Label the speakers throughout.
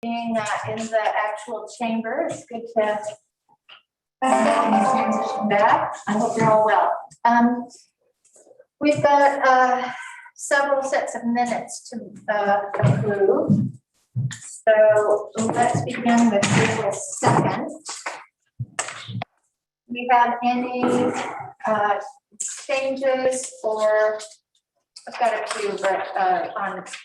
Speaker 1: being in the actual chamber. It's good to transition back. I hope you're all well. We've got several sets of minutes to approve. So let's begin with April 2nd. We have any changes, or I've got a few, but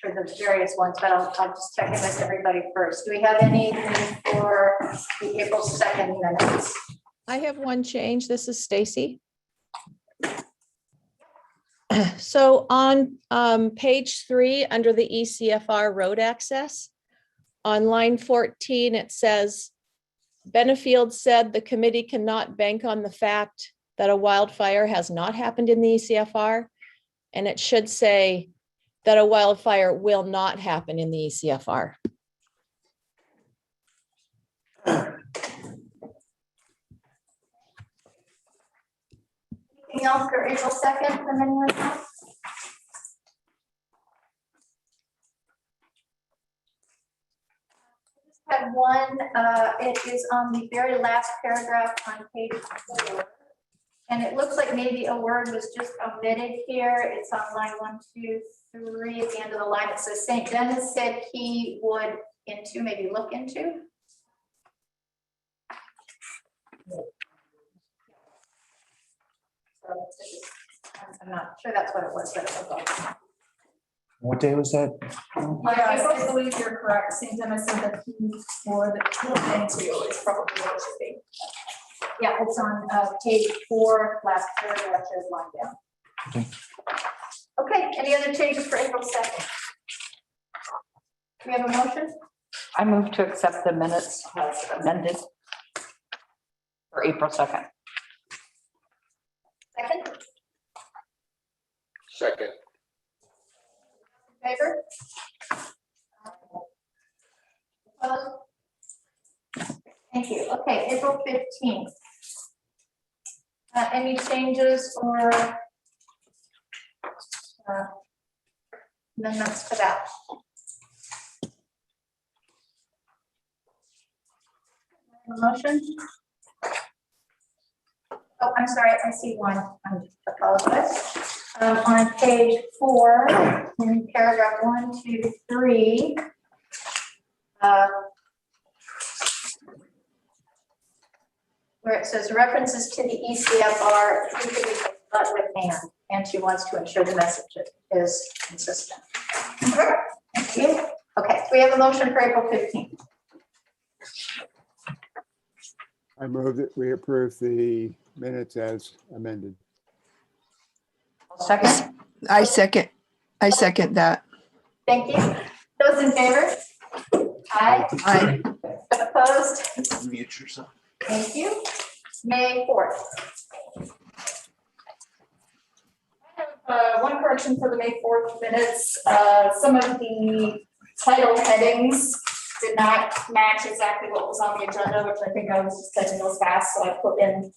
Speaker 1: for the various ones, but I'll just check in with everybody first. Do we have anything for the April 2nd minutes?
Speaker 2: I have one change. This is Stacy. So on page 3, under the ECFR road access, on line 14, it says, Benefield said the committee cannot bank on the fact that a wildfire has not happened in the ECFR. And it should say that a wildfire will not happen in the ECFR.
Speaker 1: Anything else for April 2nd from anyone else? Had one, it is on the very last paragraph on page 4. And it looks like maybe a word was just omitted here. It's on line 1, 2, 3 at the end of the line. It says St. Dennis said he would maybe look into. So I'm not sure that's what it was, but it was all.
Speaker 3: What day was that?
Speaker 4: Yeah, I believe you're correct. St. Dennis said that he would look into is probably what it should be.
Speaker 1: Yeah, it's on page 4, last paragraph, there's line down.
Speaker 3: Okay.
Speaker 1: Okay, any other changes for April 2nd? Do we have a motion?
Speaker 5: I move to accept the minutes as amended for April 2nd.
Speaker 1: Second,
Speaker 6: Second.
Speaker 1: in favor? Opposed? Thank you. Okay, April 15th. Any changes or amendments to that? A motion? Oh, I'm sorry, I see one. I apologize. On page 4, in paragraph 1, 2, 3, where it says references to the ECFR, but with and she wants to ensure the message is consistent. Thank you. Okay, so we have a motion for April 15th.
Speaker 7: I move that we approve the minutes as amended.
Speaker 5: Second.
Speaker 8: I second that.
Speaker 1: Thank you. Those in favor? Aye.
Speaker 8: Aye.
Speaker 1: Opposed?
Speaker 3: Mute yourself.
Speaker 1: Thank you. May 4th.
Speaker 4: One correction for the May 4th minutes. Some of the title headings did not match exactly what was on the agenda, which I think I was just typing those fast, so I put in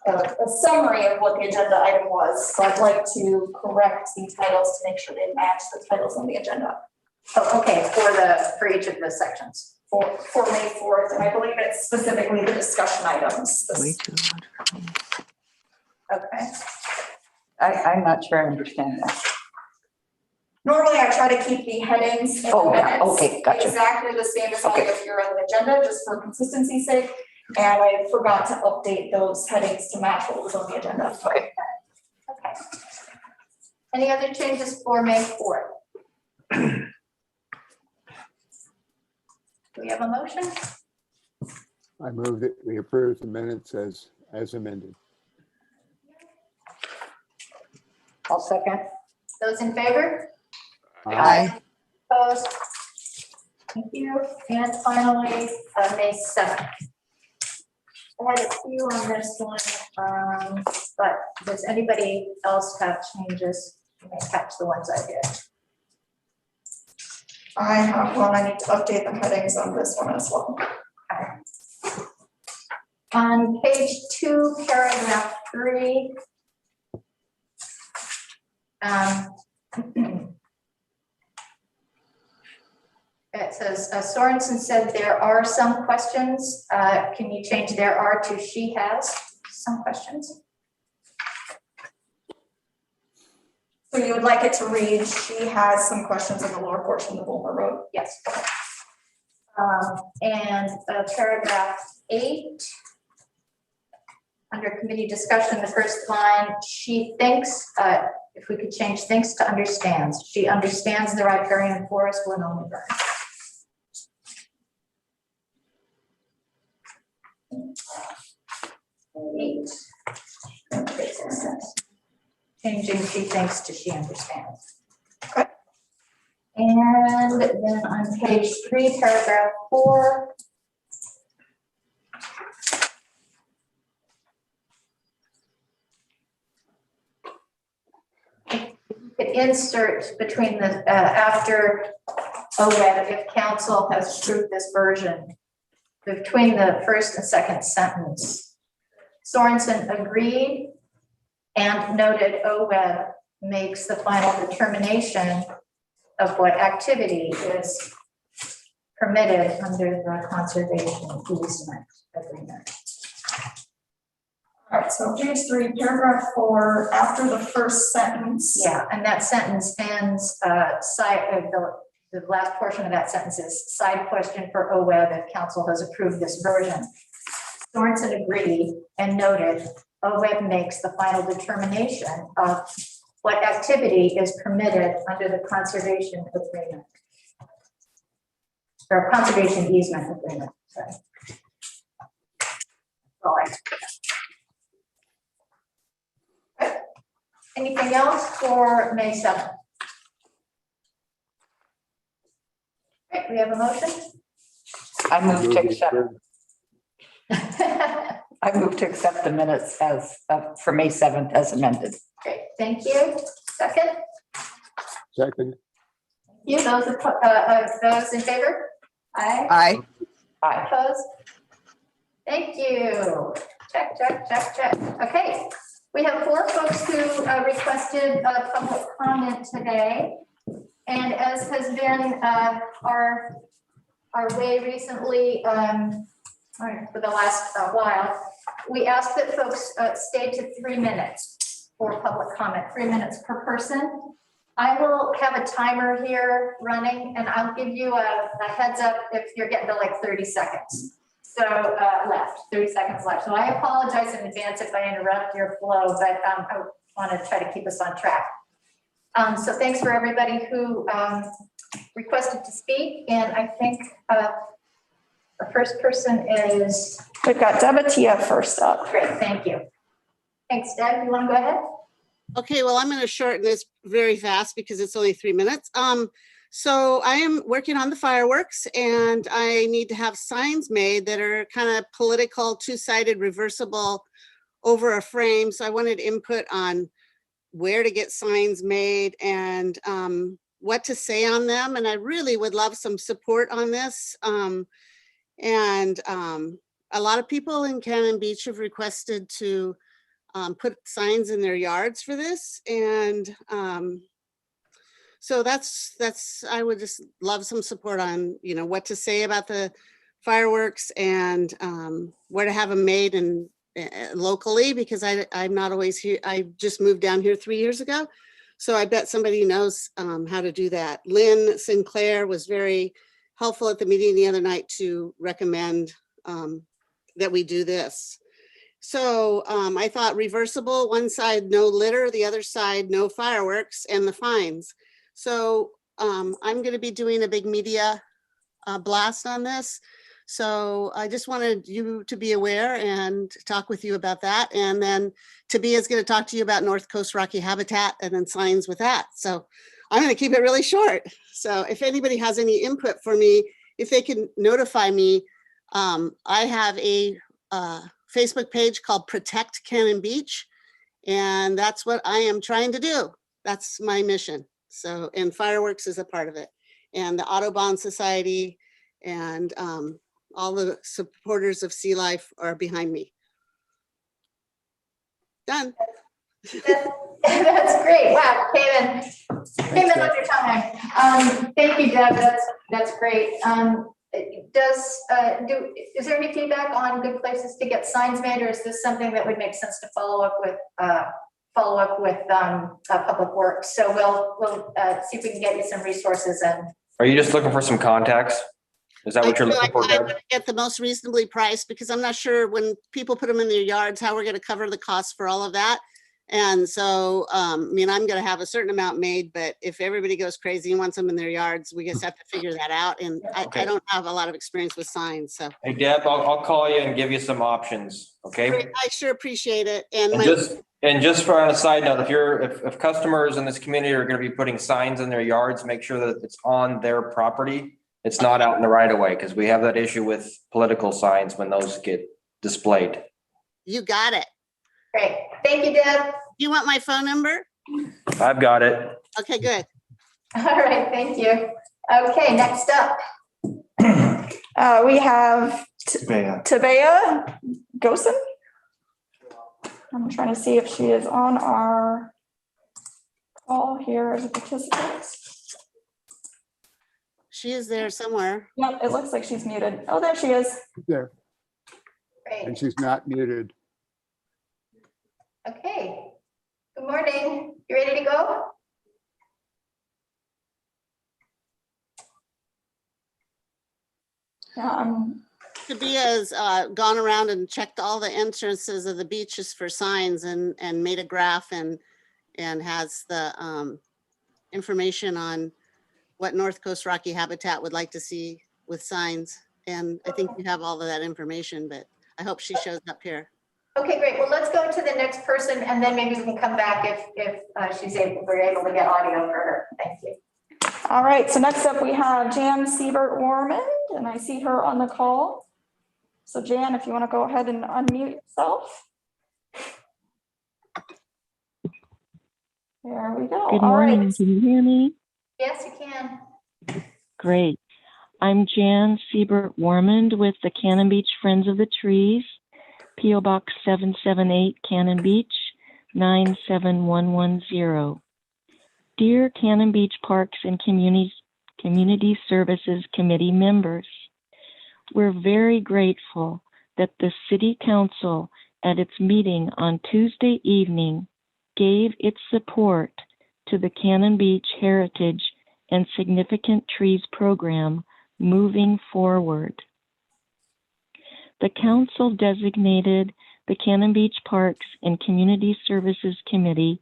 Speaker 4: a summary of what the agenda item was. So I'd like to correct the titles to make sure they match the titles on the agenda
Speaker 1: Oh, okay, for each of the sections.
Speaker 4: for May 4th, and I believe it's specifically the discussion items.
Speaker 8: Way too loud.
Speaker 1: Okay.
Speaker 5: I'm not sure I understand that.
Speaker 4: Normally, I try to keep the headings in the
Speaker 5: Oh, yeah,
Speaker 4: minutes
Speaker 5: okay, gotcha.
Speaker 4: exactly the same as how they
Speaker 5: Okay.
Speaker 4: appear on the agenda, just for consistency's sake. And I forgot to update those headings to match what was on the agenda.
Speaker 5: Okay.
Speaker 1: Okay. Any other changes for May 4th? Do we have a motion?
Speaker 7: I move that we approve the minutes as amended.
Speaker 5: I'll second.
Speaker 1: Those in favor?
Speaker 8: Aye.
Speaker 1: Opposed? Thank you. And finally, May 7th. I had a few on this one, but does anybody else have changes? You may catch the ones I did.
Speaker 4: I have one, I need to update the headings on this one as well.
Speaker 1: On page 2, paragraph 3. It says Sorensen said there are some questions. Can you change there are to she has some questions?
Speaker 4: So you would like it to read, she has some questions in the lower portion of the Bulmer Road?
Speaker 1: Yes. And paragraph 8. Under committee discussion, the first line, she thinks, if we could change thinks to understands. She understands the riparian forest will only burn. Eight. Changing she thinks to she understands.
Speaker 4: Okay.
Speaker 1: And then on page 3, paragraph 4. Insert between the, after OWED, if council has approved this version, between the first and second sentence. Sorensen agreed and noted OWEB makes the final determination of what activity is permitted under the conservation easement agreement.
Speaker 4: All right, so page 3, paragraph 4, after the first sentence.
Speaker 1: Yeah, and that sentence ends, the last portion of that sentence is side question for OWEB if council has approved this version. Sorensen agreed and noted OWEB makes the final determination of what activity is permitted under the conservation agreement. Or conservation easement agreement, sorry. All right. Okay. Anything else for May 7th? Okay, we have a motion.
Speaker 5: I move to accept,
Speaker 7: approve.
Speaker 5: I move to accept the minutes as, for May 7th as amended.
Speaker 1: Great, thank you. Second,
Speaker 7: Second,
Speaker 1: you, those in favor? Aye.
Speaker 8: Aye.
Speaker 5: Aye.
Speaker 1: Opposed? Thank you. Check, check, check, check. Okay, we have 4 folks who requested public comment today. And as has been our way recently, for the last while, we ask that folks stay to 3 minutes for public comment, 3 minutes per person. I will have a timer here running and I'll give you a heads up if you're getting to like 30 seconds. So 30 seconds left. So I apologize in advance if I interrupt your flow, but I want to try to keep us on track. So thanks for everybody who requested to speak. And I think the first person is,
Speaker 4: We've got Debatia first up.
Speaker 1: great, thank you. Thanks, Deb, you want to go ahead?
Speaker 6: Okay, well, I'm going to shorten this very fast because it's only 3 minutes. So I am working on the fireworks and I need to have signs made that are kind of political, two-sided, reversible over a frame. So I wanted input on where to get signs made and what to say on them. And I really would love some support on this. A lot of people in Cannon Beach have requested to put signs in their yards for this. And so that's, I would just love some support on, what to say about the fireworks and where to have them made and locally, because I'm not always here. I just moved down here 3 years ago. So I bet somebody knows how to do that. Lynn Sinclair was very helpful at the meeting the other night to recommend that we do this. So I thought reversible, one side, no litter, the other side, no fireworks and the fines. So I'm going to be doing a big media blast on this. So I just wanted you to be aware and talk with you about that. And then Tabia is going to talk to you about North Coast Rocky Habitat and then signs with that. So I'm going to keep it really short. So if anybody has any input for me, if they can notify me, I have a Facebook page called Protect Cannon Beach. And that's what I am trying to do. That's my mission. So, and fireworks is a part of it. And the Audubon Society and all the supporters of Sea Life are behind me. Done.
Speaker 1: That's great. Wow, came in under time. Thank you, Deb. That's great. Is there any feedback on good places to get signs made, or is this something that would make sense to follow up with Public Works? So we'll see if we can get you some resources and.
Speaker 9: Are you just looking for some contacts? Is that what you're looking for,
Speaker 6: I
Speaker 9: Deb?
Speaker 6: want to get the most reasonably priced because I'm not sure when people put them in their yards, how we're going to cover the costs for all of that. And so, I mean, I'm going to have a certain amount made, but if everybody goes crazy and wants them in their yards, we just have to figure that out. And
Speaker 9: Okay.
Speaker 6: I don't have a lot of experience with signs, so.
Speaker 9: Hey, Deb, I'll call you and give you some options, okay?
Speaker 6: Great, I sure appreciate it. And
Speaker 9: And just for on a side note, if customers in this community are gonna be putting signs in their yards, make sure that it's on their property. It's not out in the right of way, because we have that issue with political signs when those get displayed.
Speaker 6: you got it.
Speaker 1: Great. Thank you, Deb.
Speaker 6: You want my phone number?
Speaker 9: I've got it.
Speaker 6: Okay, good.
Speaker 1: All right, thank you. Okay, next up.
Speaker 10: We have Tabea Gosen. I'm trying to see if she is on our call here as a participant.
Speaker 6: She is there somewhere.
Speaker 10: Yep, it looks like she's muted. Oh, there she is.
Speaker 7: There,
Speaker 1: Great.
Speaker 7: and she's not muted.
Speaker 1: Okay. Good morning. You ready to go?
Speaker 10: Yeah,
Speaker 6: Tabea's gone around and checked all the entrances of the beaches for signs and made a graph and has the information on what North Coast Rocky Habitat would like to see with signs. And I think you have all of that information, but I hope she shows up here.
Speaker 1: Okay, great. Well, let's go to the next person and then maybe we can come back if we're able to get audio for her. Thank you.
Speaker 10: all right, so next up we have Jan Siebert Warmond, and I see her on the call. So Jan, if you want to go ahead and unmute yourself. There we go.
Speaker 11: Good
Speaker 10: All
Speaker 11: morning.
Speaker 10: right.
Speaker 11: Can you hear me?
Speaker 1: Yes, you can.
Speaker 11: Great. I'm Jan Siebert Warmond with the Cannon Beach Friends of the Trees, P.O. Box 778, Cannon Beach, 97110. Dear Cannon Beach Parks and Community Services Committee members, we're very grateful that the City Council at its meeting on Tuesday evening gave its support to the Cannon Beach Heritage and Significant Trees program moving forward. The council designated the Cannon Beach Parks and Community Services Committee,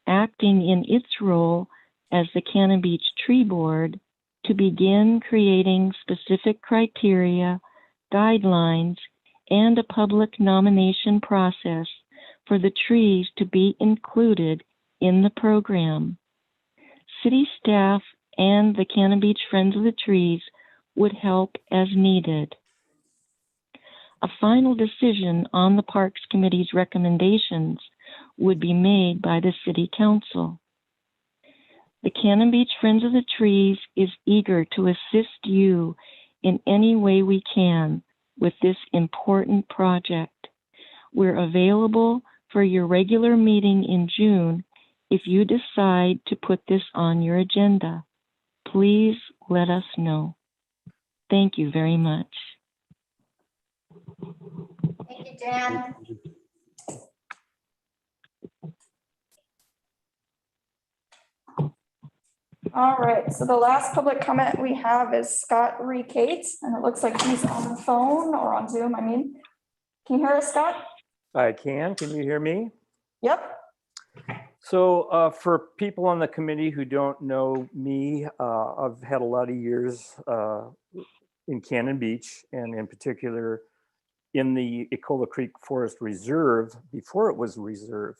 Speaker 11: acting in its role as the Cannon Beach Tree Board, to begin creating specific criteria, guidelines, and a public nomination process for the trees to be included in the program. City staff and the Cannon Beach Friends of the Trees would help as needed. A final decision on the Parks Committee's recommendations would be made by the City Council. The Cannon Beach Friends of the Trees is eager to assist you in any way we can with this important project. We're available for your regular meeting in June if you decide to put this on your agenda. Please let us know. Thank you very much.
Speaker 1: Thank you, Jan.
Speaker 10: All right, so the last public comment we have is Scott Recate, and it looks like he's on the phone or on Zoom, I mean. Can you hear us, Scott?
Speaker 12: I can. Can you hear me?
Speaker 10: Yep.
Speaker 12: So for people on the committee who don't know me, I've had a lot of years in Cannon Beach, and in particular in the Ecola Creek Forest Reserve before it was reserve.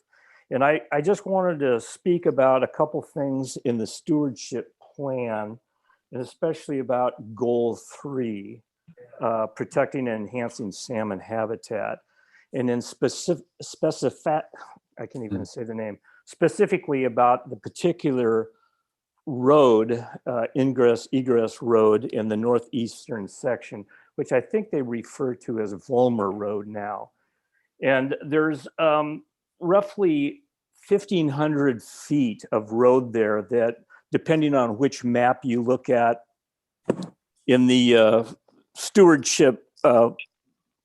Speaker 12: And I just wanted to speak about a couple things in the stewardship plan, and especially about goal 3, protecting and enhancing salmon habitat. And then I can't even say the name, specifically about the particular road, egress road in the northeastern section, which I think they refer to as Bulmer Road now. And there's roughly 1,500 feet of road there that, depending on which map you look at in the stewardship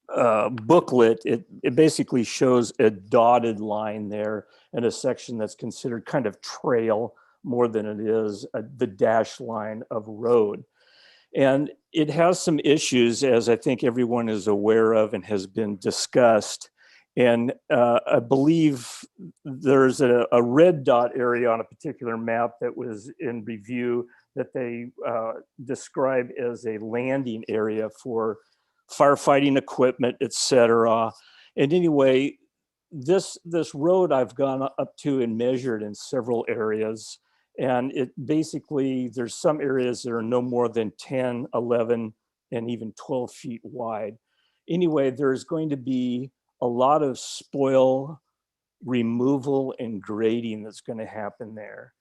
Speaker 12: booklet, it basically shows a dotted line there and a section that's considered kind of trail more than it is the dash line of road. And it has some issues, as I think everyone is aware of and has been discussed. And I believe there's a red dot area on a particular map that was in review that they describe as a landing area for firefighting equipment, et cetera. And anyway, this road I've gone up to and measured in several areas. And it basically, there's some areas that are no more than 10, 11, and even 12 feet wide. Anyway, there's going to be a lot of spoil removal and grading that's going to happen there.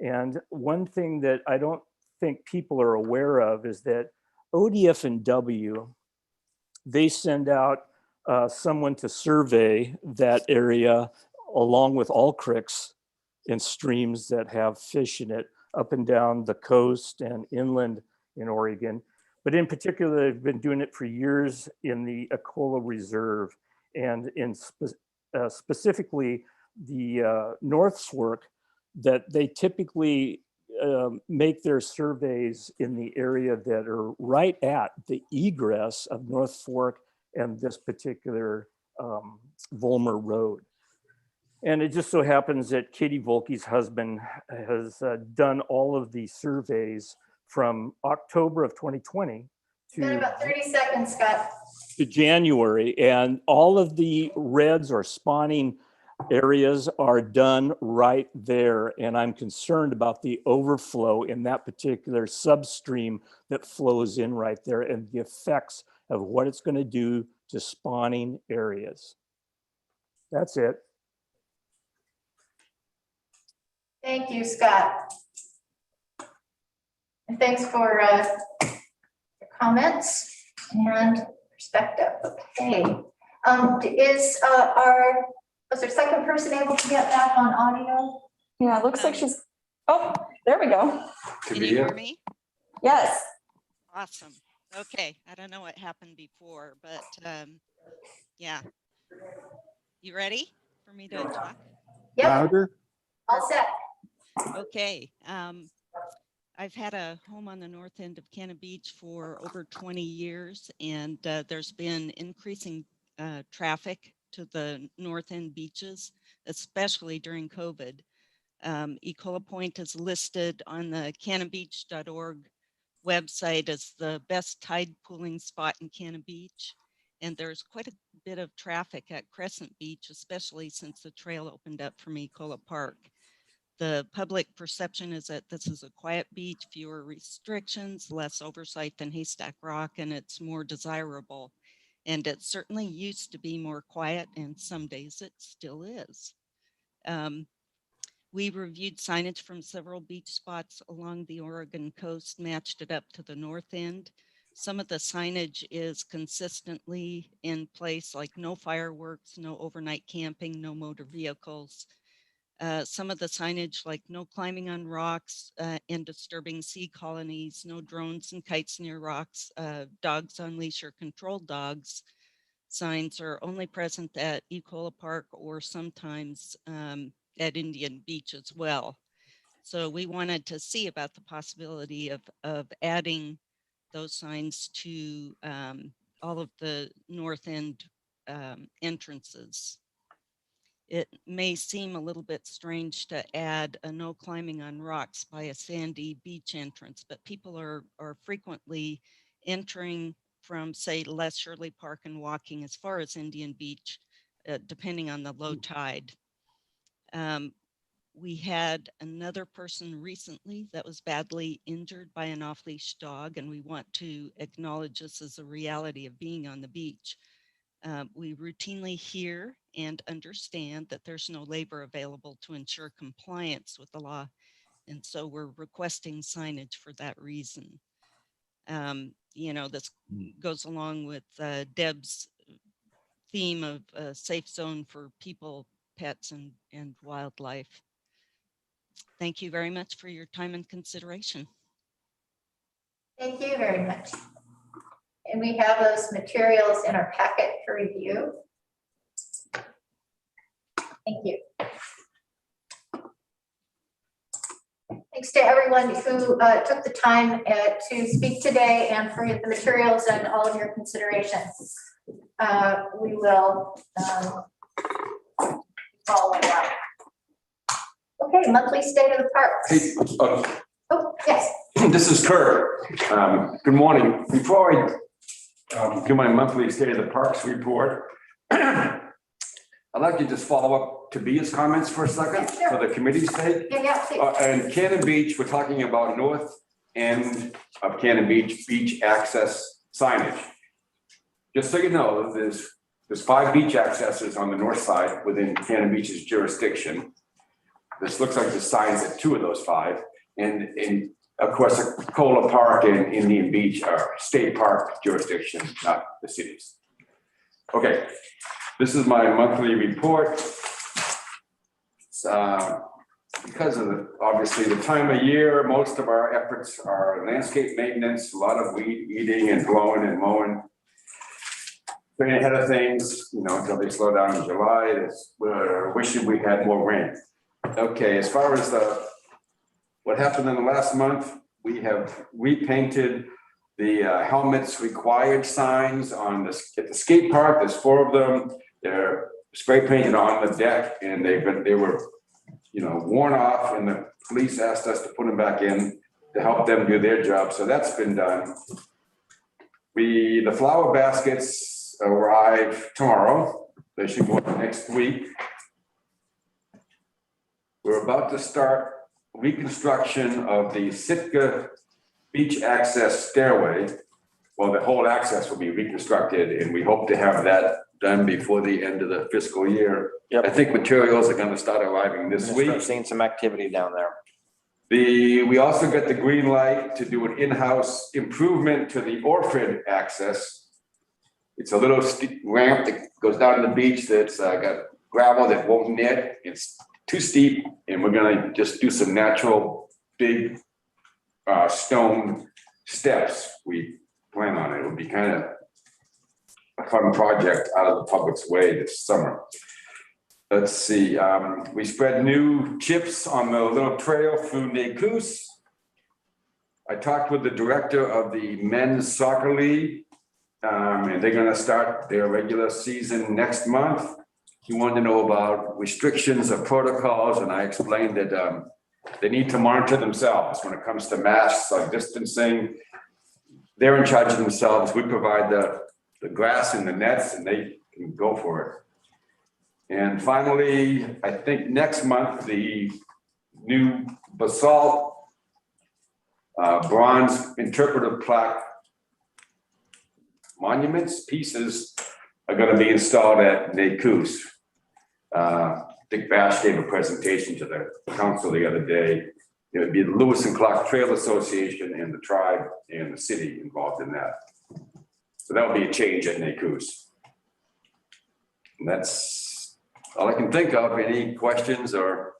Speaker 12: And one thing that I don't think people are aware of is that ODF&W, they send out someone to survey that area along with all creeks and streams that have fish in it up and down the coast and inland in Oregon. But in particular, they've been doing it for years in the Ecola Reserve and in specifically the North Fork, that they typically make their surveys in the area that are right at the egress of North Fork and this particular Bulmer Road. And it just so happens that Katie Volke's husband has done all of the surveys from October of 2020
Speaker 1: Got about 30 seconds, Scott.
Speaker 12: to January, and all of the reds or spawning areas are done right there. And I'm concerned about the overflow in that particular substream that flows in right there and the effects of what it's going to do to spawning areas. That's it.
Speaker 1: Thank you, Scott. And thanks for your comments and perspective. Okay. Was there a second person able to get back on audio?
Speaker 10: Yeah, it looks like she's, oh, there we go.
Speaker 13: Can you hear me?
Speaker 10: Yes.
Speaker 13: Awesome. Okay. I don't know what happened before, but yeah. You ready for me to talk?
Speaker 1: Yep.
Speaker 7: Louder?
Speaker 1: All set.
Speaker 13: Okay. I've had a home on the north end of Cannon Beach for over 20 years, and there's been increasing traffic to the north end beaches, especially during COVID. Ecola Point is listed on the cannonbeach.org website as the best tide pooling spot in Cannon Beach. And there's quite a bit of traffic at Crescent Beach, especially since the trail opened up from Ecola Park. The public perception is that this is a quiet beach, fewer restrictions, less oversight than Haystack Rock, and it's more desirable. And it certainly used to be more quiet, and some days it still is. We reviewed signage from several beach spots along the Oregon coast, matched it up to the north end. Some of the signage is consistently in place, like no fireworks, no overnight camping, no motor vehicles. Some of the signage, like no climbing on rocks and disturbing sea colonies, no drones and kites near rocks, dogs on leash or controlled dogs, signs are only present at Ecola Park or sometimes at Indian Beach as well. So we wanted to see about the possibility of adding those signs to all of the north end entrances. It may seem a little bit strange to add a no climbing on rocks by a sandy beach entrance, but people are frequently entering from, say, Les Shirley Park and walking as far as Indian Beach, depending on the low tide. We had another person recently that was badly injured by an off-leash dog, and we want to acknowledge this as a reality of being on the beach. We routinely hear and understand that there's no labor available to ensure compliance with the law, and so we're requesting signage for that reason. This goes along with Deb's theme of a safe zone for people pets and wildlife. Thank you very much for your time and consideration.
Speaker 1: Thank you very much. And we have those materials in our packet for review. Thank you. Thanks to everyone who took the time to speak today and for the materials and all of your considerations. We will follow up. Okay, monthly state of the parks.
Speaker 14: Hey,
Speaker 1: Oh, yes.
Speaker 14: this is Kurt. Good morning. Before I do my monthly state of the parks report, I'd like to just follow up to Bia's comments for a second
Speaker 1: Yeah, sure.
Speaker 14: for the committee's sake.
Speaker 1: Yeah, please.
Speaker 14: And Cannon Beach, we're talking about north end of Cannon Beach, beach access signage. Just so you know, there's 5 beach accesses on the north side within Cannon Beach's jurisdiction. This looks like the signs at 2 of those 5. And of course, Cola Park and Indian Beach are state park jurisdiction, not the cities. Okay, this is my monthly report. Because of obviously the time of year, most of our efforts are landscape maintenance, a lot of weed eating and blowing and mowing. Getting ahead of things, until they slow down in July. We're wishing we had more rain. Okay, as far as what happened in the last month, we have repainted the helmets required signs at the skate park. There's 4 of them. They're spray painted on the deck, and they were worn off, and the police asked us to put them back in to help them do their job. So that's been done. The flower baskets arrive tomorrow. They should go up next week. We're about to start reconstruction of the Sitka beach access stairway. Well, the whole access will be reconstructed, and we hope to have that done before the end of the fiscal year.
Speaker 9: Yep.
Speaker 14: I think materials are gonna start arriving this week.
Speaker 9: I've seen some activity down there.
Speaker 14: We also got the green light to do an in-house improvement to the Orford access. It's a little steep ramp that goes down to the beach that's got gravel that won't knit. It's too steep, and we're gonna just do some natural big stone steps. We plan on it. It'll be kind of a fun project out of the public's way this summer. Let's see, we spread new chips on the little trail through Nacoos. I talked with the director of the men's soccer league, and they're gonna start their regular season next month. He wanted to know about restrictions or protocols, and I explained that they need to monitor themselves when it comes to masks, like distancing. They're in charge of themselves. We provide the grass and the nets, and they can go for it. And finally, I think next month, the new basalt bronze interpretive plaque monuments pieces are going to be installed at Nacoos. Dick Bash gave a presentation to the council the other day. It would be the Lewis and Clark Trail Association and the tribe and the city involved in that. So that would be a change at Nacoos. And that's all I can think of. Any questions or?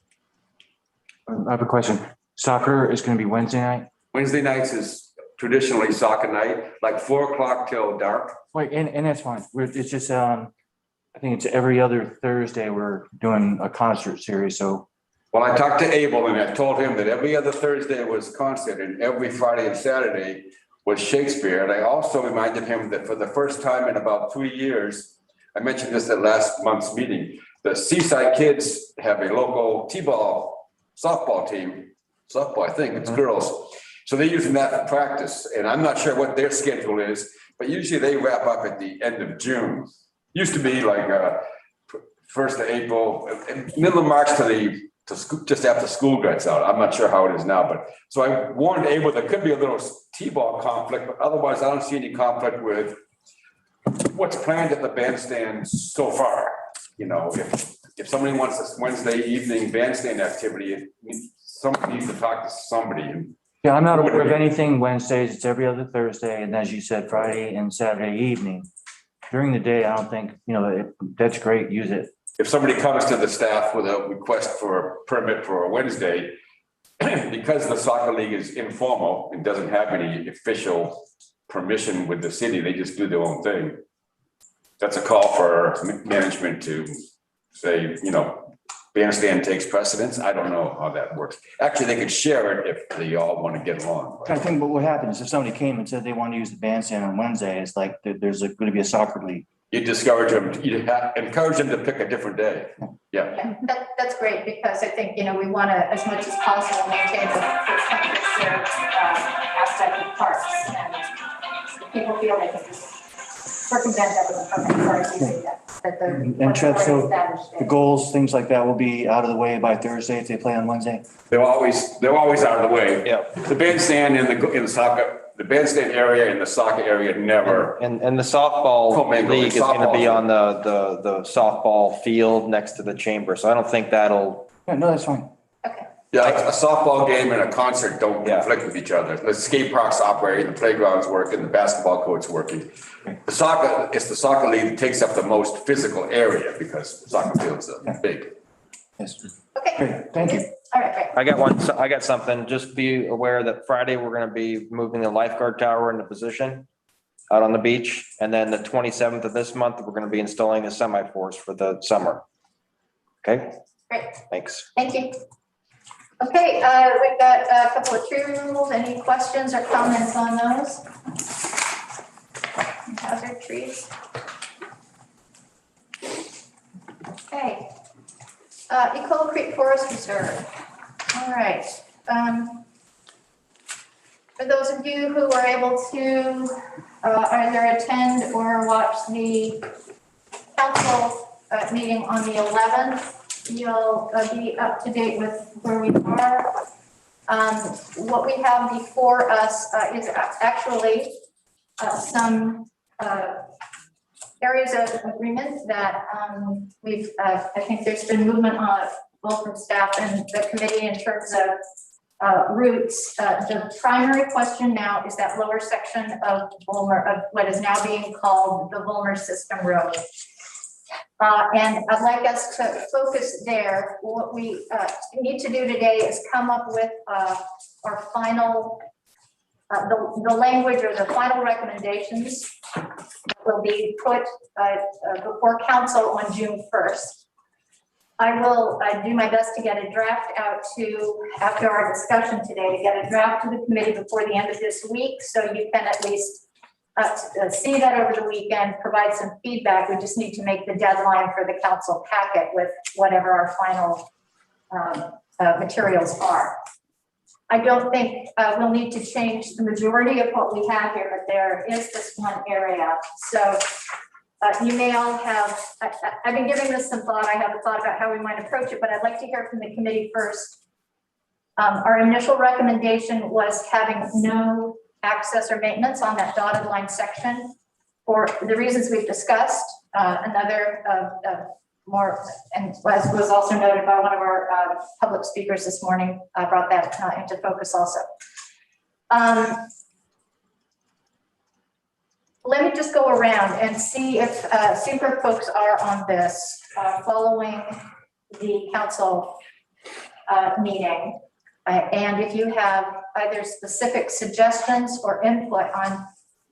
Speaker 3: I have a question. Soccer is going to be Wednesday night?
Speaker 14: Wednesday nights is traditionally soccer night, like 4 o'clock till dark.
Speaker 3: Wait, and that's fine. It's just, I think it's every other Thursday we're doing a concert series, so.
Speaker 14: Well, I talked to Abel and I told him that every other Thursday was concert and every Friday and Saturday was Shakespeare. And I also reminded him that for the first time in about 3 years, I mentioned this at last month's meeting, the Seaside Kids have a local T-ball softball team. Softball, I think, it's girls. So they're using that for practice. And I'm not sure what their schedule is, but usually they wrap up at the end of June. Used to be like 1st of April, middle of March to school, just after school gets out. I'm not sure how it is now, but so I warned Abel there could be a little T-ball conflict, but otherwise I don't see any conflict with what's planned at the bandstand so far. If somebody wants this Wednesday evening bandstand activity, somebody needs to talk to somebody.
Speaker 3: Yeah, I'm not aware of anything Wednesdays. It's every other Thursday. And as you said, Friday and Saturday evening. During the day, I don't think, that's great. Use it.
Speaker 14: if somebody comes to the staff with a request for a permit for a Wednesday, because the soccer league is informal and doesn't have any official permission with the city, they just do their own thing. That's a call for management to say, you know, bandstand takes precedence. I don't know how that works. Actually, they could share it if they all want to get along.
Speaker 3: I think what happens if somebody came and said they want to use the bandstand on Wednesday, it's like there's going to be a soccer league.
Speaker 14: You discourage them, you encourage them to pick a different day. Yeah.
Speaker 1: Yeah, that's great, because I think, you know, we want to, as much as possible, maintain the aspect of parks. And if people feel they can just circumvent that with a permit, or using that the.
Speaker 3: And Trev, so
Speaker 1: established
Speaker 3: the
Speaker 1: there.
Speaker 3: goals, things like that will be out of the way by Thursday if they play on Wednesday?
Speaker 14: They're always out of the way.
Speaker 9: Yeah.
Speaker 14: The bandstand in the soccer, the bandstand area and the soccer area never.
Speaker 9: And the softball
Speaker 14: Commingle.
Speaker 9: league is gonna be
Speaker 14: Softball.
Speaker 9: on the softball field next to the chamber, so I don't think that'll.
Speaker 3: Yeah, no, that's fine.
Speaker 14: Yeah, a softball game and a concert don't
Speaker 9: Yeah.
Speaker 14: conflict with each other. The skate park's operating, the playground's working, the basketball court's working. It's the soccer league that takes up the most physical area because the soccer fields are big.
Speaker 3: Yes.
Speaker 1: Okay.
Speaker 3: Great, thank you.
Speaker 1: All right, great.
Speaker 9: I got something. Just be aware that Friday, we're gonna be moving the lifeguard tower into position out on the beach. And then the 27th of this month, we're gonna be installing a semi-force for the summer. Okay,
Speaker 1: Great.
Speaker 9: thanks.
Speaker 1: Thank you. Okay, we've got a couple of tree removals. Any questions or comments on those? Hazard trees. Okay. Ecola Creek Forest Reserve. All right. For those of you who are able to either attend or watch the council meeting on the 11th, you'll be up to date with where we are. What we have before us is actually some areas of agreement that I think there's been movement on both from staff and the committee in terms of routes. The primary question now is that lower section of Bulmer, of what is now being called the Bulmer System Road. And I'd like us to focus there. What we need to do today is come up with our final, the language or the final recommendations that will be put before council on June 1st. I will do my best to get a draft out to, after our discussion today, to get a draft to the committee before the end of this week, so you can at least see that over the weekend, provide some feedback. We just need to make the deadline for the council packet with whatever our final materials are. I don't think we'll need to change the majority of what we have here, but there is this one area. So you may all have, I've been giving this some thought. I haven't thought about how we might approach it, but I'd like to hear from the committee first. Our initial recommendation was having no access or maintenance on that dotted line section for the reasons we've discussed. Another more, and as was also noted by one of our public speakers this morning, brought that into focus also. Let me just go around and see if super folks are on this following the council meeting. And if you have either specific suggestions or input on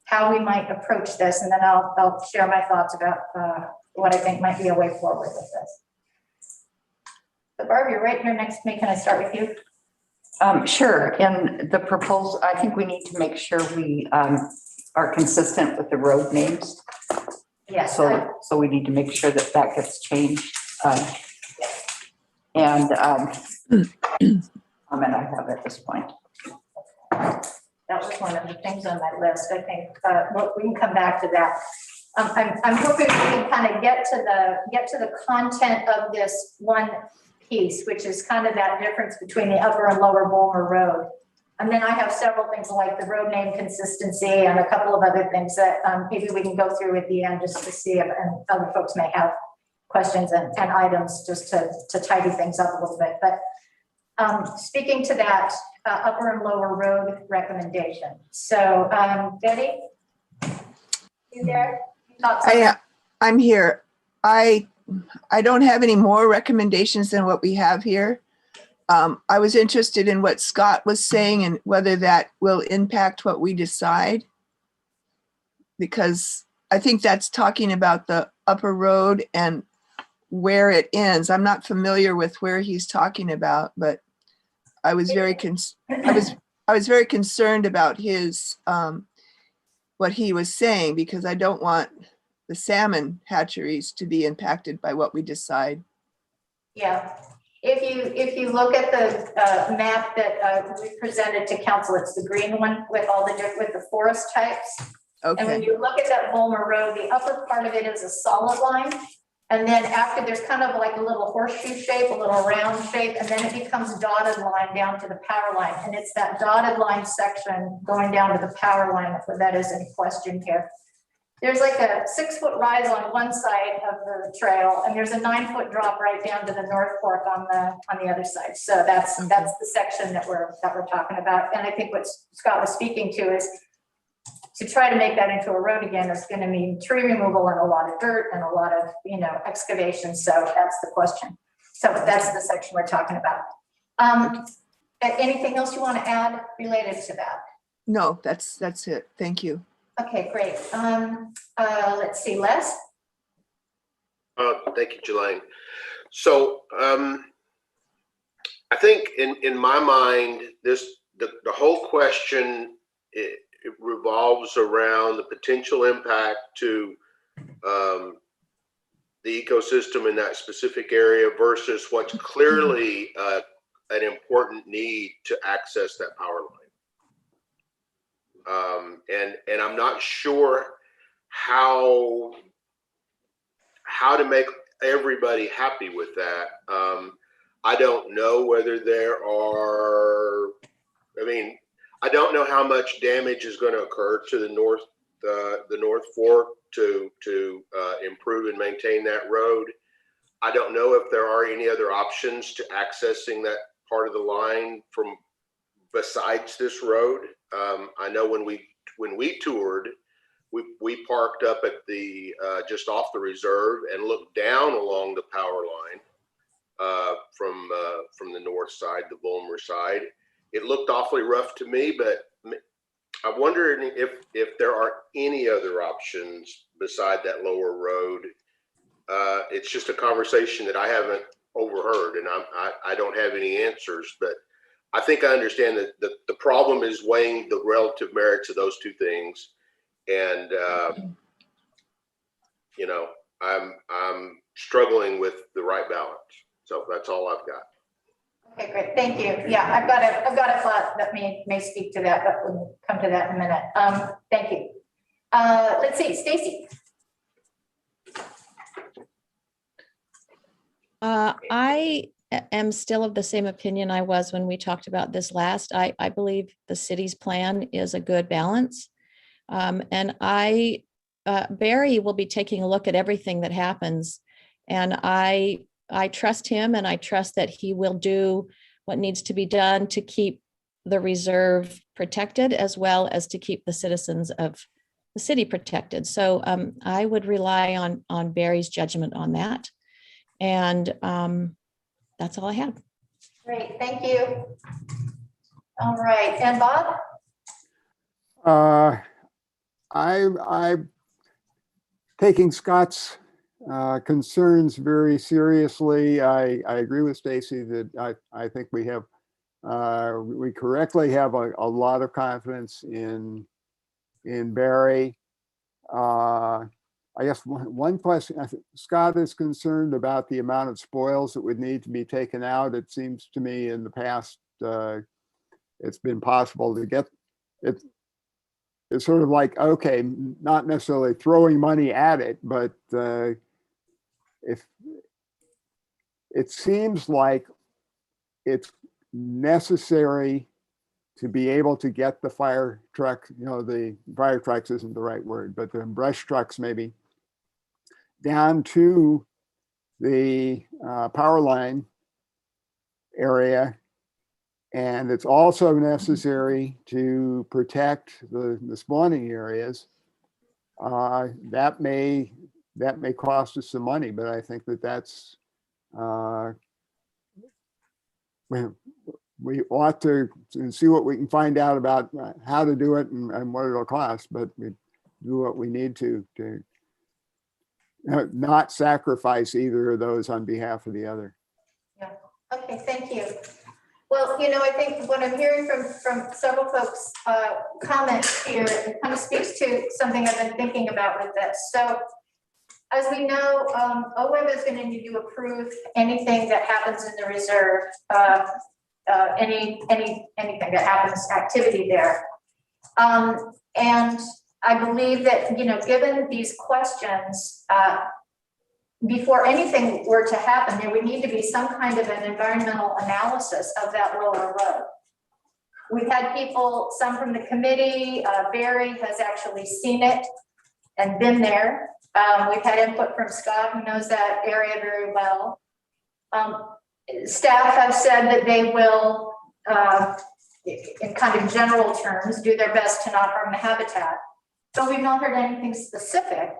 Speaker 1: how we might approach this, and then I'll share my thoughts about what I think might be a way forward with this. So Barb, you're right here next to me. Can I start with you?
Speaker 5: Sure. In the proposal, I think we need to make sure we are consistent with the road names.
Speaker 1: Yes.
Speaker 5: So we need to make sure that that gets changed. And comment I have at this point.
Speaker 1: That was one of the things on my list. I think we can come back to that. I'm hoping we can kind of get to the content of this one piece, which is kind of that difference between the upper and lower Bulmer Road. And then I have several things like the road name consistency and a couple of other things that maybe we can go through at the end just to see if and other folks may have questions and items just to tidy things up a little bit. But speaking to that upper and lower road recommendation. So Betty, you there?
Speaker 8: I'm here. I I don't have any more recommendations than what we have here. I was interested in what Scott was saying and whether that will impact what we decide. Because I think that's talking about the upper road and where it ends. I'm not familiar with where he's talking about, but I was very I was very concerned about his what he was saying, because I don't want the salmon hatcheries to be impacted by what we decide.
Speaker 1: Yeah, if you look at the map that we presented to council, it's the green one with all the with the forest types. And when
Speaker 8: Okay,
Speaker 1: you look at that Bulmer Road, the upper part of it is a solid line. And then after, there's kind of like a little horseshoe shape, a little round shape, and then it becomes dotted line down to the power line. And it's that dotted line section going down to the power line, if that is in question here. There's like a 6-foot rise on one side of the trail, and there's a 9-foot drop right down to the North Fork on the other side. So that's the section that we're talking about. And I think what Scott was speaking to is to try to make that into a road again is going to mean tree removal and a lot of dirt and a lot of, excavation. So that's the question. So that's the section we're talking about. Anything else you want to add related to that?
Speaker 8: no, that's it. Thank you.
Speaker 1: Okay, great. Let's see, Les?
Speaker 15: Thank you, Jelaine. So I think in my mind, the whole question, it revolves around the potential impact to the ecosystem in that specific area versus what's clearly an important need to access that power line. And I'm not sure how to make everybody happy with that. I don't know whether there are, I don't know how much damage is going to occur to the North Fork to improve and maintain that road. I don't know if there are any other options to accessing that part of the line from besides this road. I know when we toured, we parked up at the just off the reserve and looked down along the power line from the north side, the Bulmer side. It looked awfully rough to me, but I wonder if there are any other options beside that lower road. It's just a conversation that I haven't overheard, and I don't have any answers, but I think I understand that the problem is weighing the relative merits of those two things. And, I'm struggling with the right balance. So that's all I've got.
Speaker 1: Okay, great. Thank you. Yeah, I've got a thought that may speak to that, but we'll come to that in a minute. Thank you. Let's see, Stacy.
Speaker 2: I am still of the same opinion I was when we talked about this last. I believe the city's plan is a good balance. And Barry will be taking a look at everything that happens. And I trust him, and I trust that he will do what needs to be done to keep the reserve protected, as well as to keep the citizens of the city protected. So I would rely on Barry's judgment on that. And that's all I have.
Speaker 1: Great, thank you. All right, and Bob?
Speaker 7: I'm taking Scott's concerns very seriously. I agree with Stacy that I think we correctly have a lot of confidence in Barry. I guess one question, Scott is concerned about the amount of spoils that would need to be taken out. It seems to me in the past, it's been possible to get it. It's sort of like, okay, not necessarily throwing money at it, but if it seems like it's necessary to be able to get the fire truck, the fire trucks isn't the right word, but the brush trucks maybe down to the power line area. And it's also necessary to protect the spawning areas. That may that may cost us some money, but I think that that's, we ought to see what we can find out about how to do it and what it'll cost, but we do what we need to not sacrifice either of those on behalf of the other.
Speaker 1: Yeah, okay, thank you. Well, I think what I'm hearing from several folks' comments here, it kind of speaks to something I've been thinking about with this. So as we know, OWEB is going to need to approve anything that happens in the reserve, anything that happens, activity there. And I believe that, given these questions, before anything were to happen, there would need to be some kind of an environmental analysis of that lower road. We've had people, some from the committee, Barry has actually seen it and been there. We've had input from Scott, who knows that area very well. Staff have said that they will, in kind of general terms, do their best to not harm the habitat. But we've not heard anything specific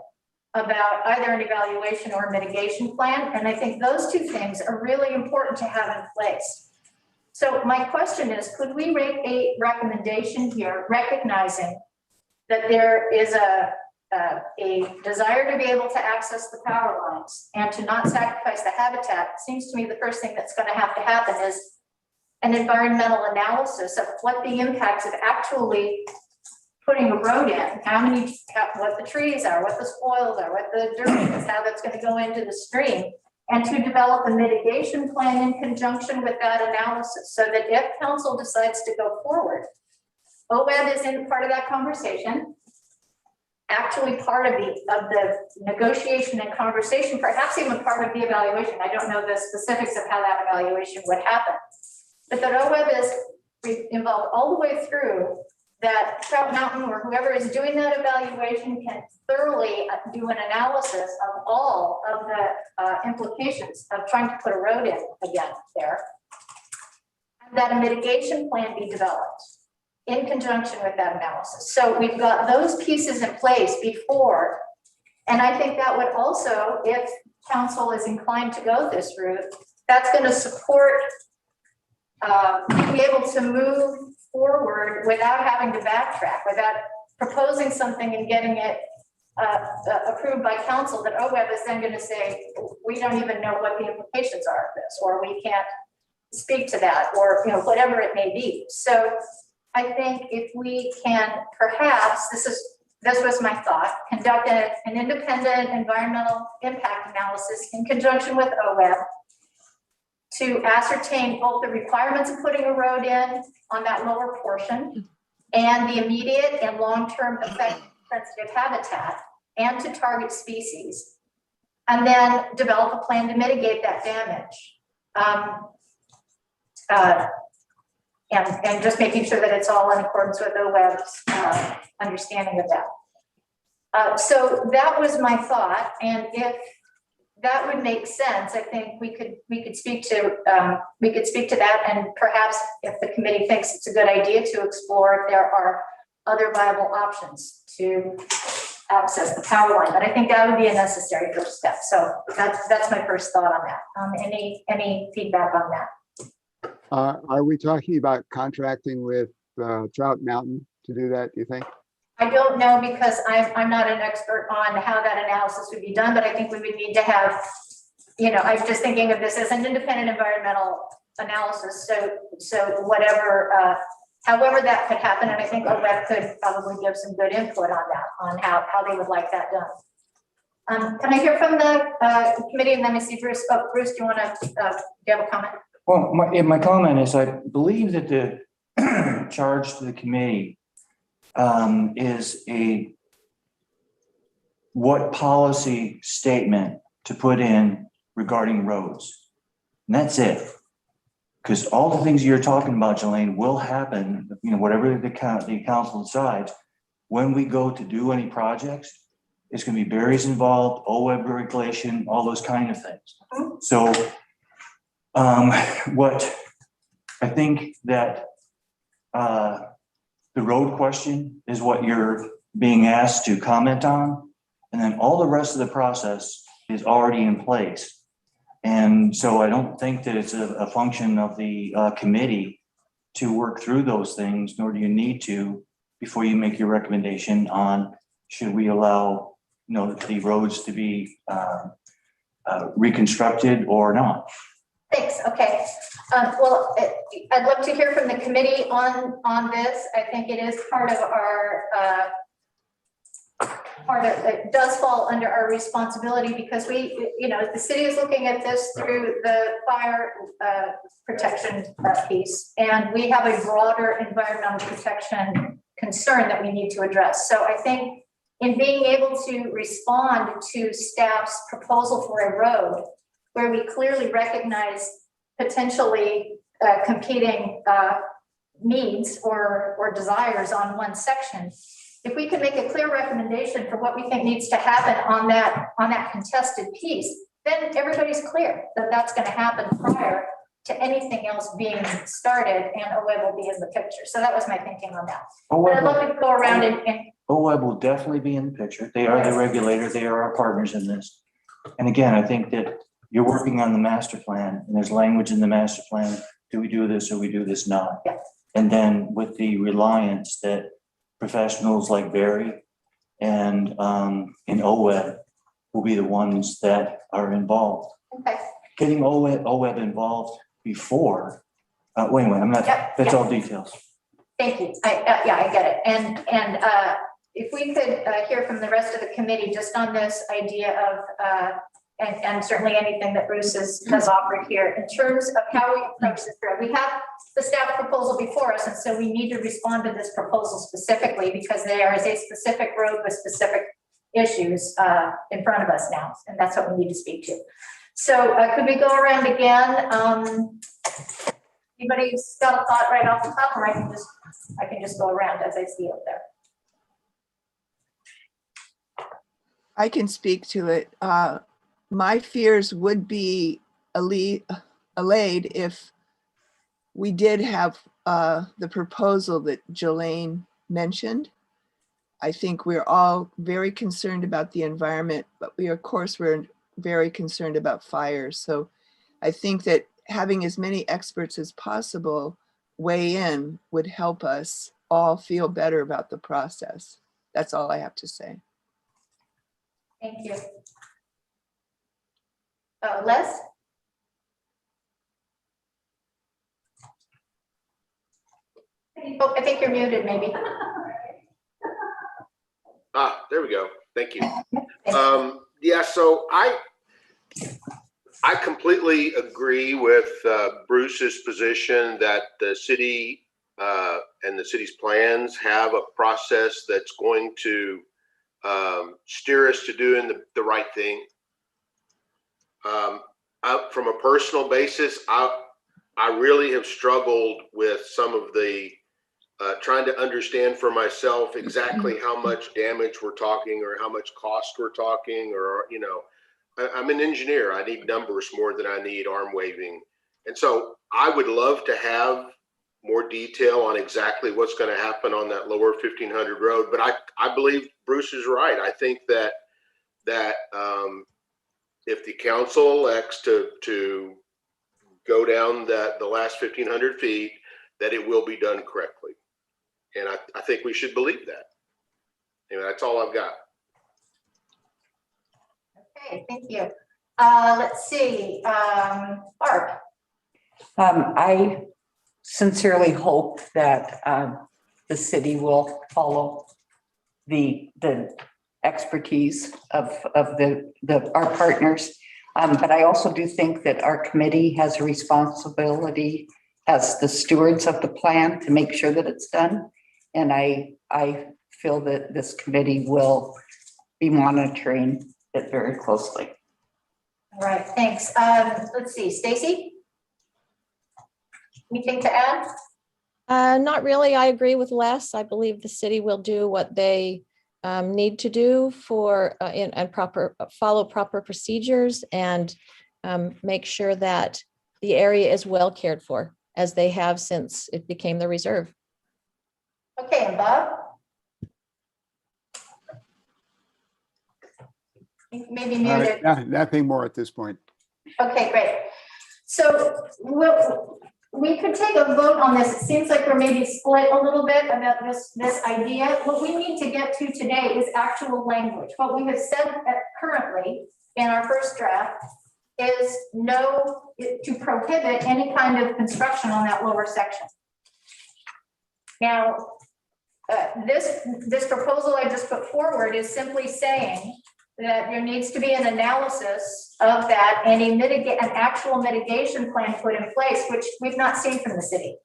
Speaker 1: about either an evaluation or mitigation plan. And I think those two things are really important to have in place. So my question is, could we make a recommendation here, recognizing that there is a desire to be able to access the power lines and to not sacrifice the habitat? It seems to me the first thing that's going to happen is an environmental analysis of what the impacts of actually putting a road in, what the trees are, what the spoils are, what the dirt is, how that's going to go into the stream, and to develop a mitigation plan in conjunction with that analysis, so that if council decides to go forward, OWEB is in part of that conversation, actually part of the negotiation and conversation, perhaps even part of the evaluation. I don't know the specifics of how that evaluation would happen, but that OWEB is involved all the way through, that Trout Mountain or whoever is doing that evaluation can thoroughly do an analysis of all of the implications of trying to put a road in again there, and that a mitigation plan be developed in conjunction with that analysis. So we've got those pieces in place before, and I think that would also, if council is inclined to go this route, that's going to support being able to move forward without having to backtrack, without proposing something and getting it approved by council, that OWEB is then going to say, we don't even know what the implications are of this, or we can't speak to that, or whatever it may be. So I think if we can perhaps, this was my thought, conduct an independent environmental impact analysis in conjunction with OWEB to ascertain both the requirements of putting a road in on that lower portion and the immediate and long-term effect of sensitive habitat, and to target species, and then develop a plan to mitigate that damage. And just making sure that it's all in accordance with OWEB's understanding of that. So that was my thought, and if that would make sense, I think we could speak to that, and perhaps if the committee thinks it's a good idea to explore if there are other viable options to access the power line. But I think that would be a necessary first step. So that's my first thought on that. Any feedback on that?
Speaker 7: Are we talking about contracting with Trout Mountain to do that, do you think?
Speaker 1: I don't know, because I'm not an expert on how that analysis would be done, but I think we would need to have, I'm just thinking of this as an independent environmental analysis. So whatever, however that could happen, and I think OWEB could probably give some good input on that, on how they would like that done. Can I hear from the committee, and then I see Bruce. Oh, Bruce, do you want to, do you have a comment?
Speaker 3: Well, my comment is, I believe that the charge to the committee is what policy statement to put in regarding roads. And that's it. Because all the things you're talking about, Jelaine, will happen, whatever the council decides, when we go to do any projects. It's going to be Barry's involved, OWEB regulation, all those kind of things. So what I think that the road question is what you're being asked to comment on. And then all the rest of the process is already in place. And so I don't think that it's a function of the committee to work through those things, nor do you need to before you make your recommendation on should we allow, the roads to be reconstructed or not.
Speaker 1: Thanks, okay. Well, I'd love to hear from the committee on this. I think it is part of our, it does fall under our responsibility because the city is looking at this through the fire protection piece. And we have a broader environmental protection concern that we need to address. So I think in being able to respond to staff's proposal for a road where we clearly recognize potentially competing needs or desires on one section, if we can make a clear recommendation for what we think needs to happen on that contested piece, then everybody's clear that that's going to happen prior to anything else being started, and OWEB will be in the picture. So that was my thinking on that. But I'd love to go around and
Speaker 3: OWEB will definitely be in the picture. They are the regulator. They are our partners in this. And again, I think that you're working on the master plan, and there's language in the master plan. Do we do this or we do this not?
Speaker 1: Yeah.
Speaker 3: And then with the reliance that professionals like Barry and in OWEB will be the ones that are involved.
Speaker 1: Okay.
Speaker 3: Getting OWEB involved before, wait, I'm not, that's all details.
Speaker 1: Thank you. I get it. And if we could hear from the rest of the committee just on this idea of, and certainly anything that Bruce has offered here in terms of how we approach this. We have the staff proposal before us, and so we need to respond to this proposal specifically because there is a specific road with specific issues in front of us now, and that's what we need to speak to. So could we go around again? Anybody's got a thought right off the top, or I can just go around as I see it there.
Speaker 8: I can speak to it. My fears would be allayed if we did have the proposal that Jelaine mentioned. I think we're all very concerned about the environment, but we're very concerned about fires. So I think that having as many experts as possible weigh in would help us all feel better about the process. That's all I have to say.
Speaker 1: Thank you. Les? Oh, I think you're muted, maybe.
Speaker 15: There we go. Thank you. Yeah, so I completely agree with Bruce's position that the city and the city's plans have a process that's going to steer us to doing the right thing. From a personal basis, I really have struggled with some of the trying to understand for myself exactly how much damage we're talking or how much cost we're talking, or, I'm an engineer. I need numbers more than I need arm waving. And so I would love to have more detail on exactly what's going to happen on that lower 1500 road. But I believe Bruce is right. I think that if the council elects to go down the last 1500 feet, that it will be done correctly. And I think we should believe that. That's all I've got.
Speaker 1: Okay, thank you. Let's see, Barb.
Speaker 5: I sincerely hope that the city will follow the expertise of our partners. But I also do think that our committee has a responsibility as the stewards of the plan to make sure that it's done. And I feel that this committee will be monitoring it very closely.
Speaker 1: All right, thanks. Let's see, Stacy? Anything to add?
Speaker 2: Not really. I agree with Les. I believe the city will do what they need to do and follow proper procedures and make sure that the area is well cared for, as they have since it became the reserve.
Speaker 1: Okay, and Bob? Maybe muted.
Speaker 7: Nothing more at this point.
Speaker 1: Okay, great. So we could take a vote on this. It seems like we're maybe split a little bit about this idea. What we need to get to today is actual language. What we have said currently in our first draft is to prohibit any kind of construction on that lower section. Now, this proposal I just put forward is simply saying that there needs to be an analysis of that and an actual mitigation plan put in place, which we've not seen from the city.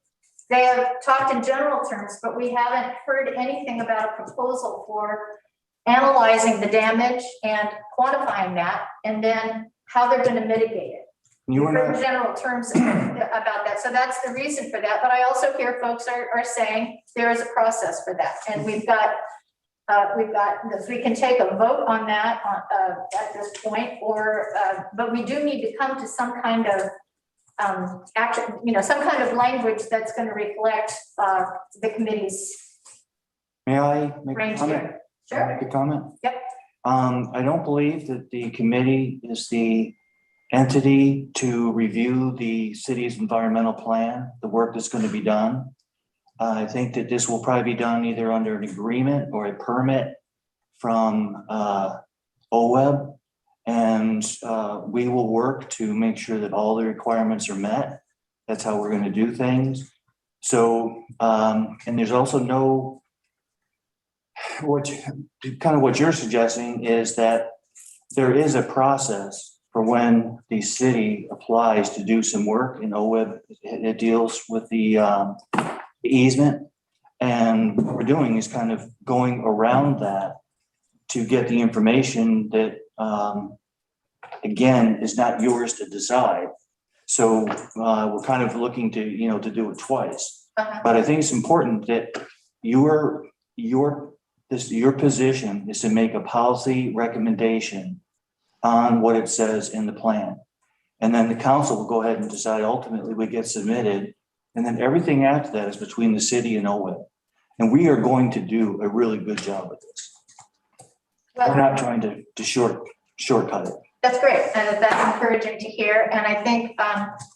Speaker 1: They have talked in general terms, but we haven't heard anything about a proposal for analyzing the damage and quantifying that, and then how they're going to mitigate it.
Speaker 3: You
Speaker 1: We've heard general terms about that. So that's the reason for that. But I also hear folks are saying there is a process for that. And we can take a vote on that at this point, but we do need to come to some kind of action, some kind of language that's going to reflect the committee's
Speaker 3: May I make a
Speaker 1: range
Speaker 3: comment?
Speaker 1: here. Sure.
Speaker 3: Make a comment?
Speaker 1: Yep.
Speaker 3: I don't believe that the committee is the entity to review the city's environmental plan, the work that's going to be done. I think that this will probably be done either under an agreement or a permit from OWEB. And we will work to make sure that all the requirements are met. That's how we're going to do things. So, and there's also what you're suggesting is that there is a process for when the city applies to do some work in OWEB. It deals with the easement. And what we're doing is kind of going around that to get the information that, again, is not yours to decide. So we're kind of looking to, to do it twice. But I think it's important that your position is to make a policy recommendation on what it says in the plan. And then the council will go ahead and decide ultimately what gets submitted. And then everything after that is between the city and OWEB. And we are going to do a really good job with this. We're not trying to shortcut it.
Speaker 1: That's great. And that's encouraging to hear. And I think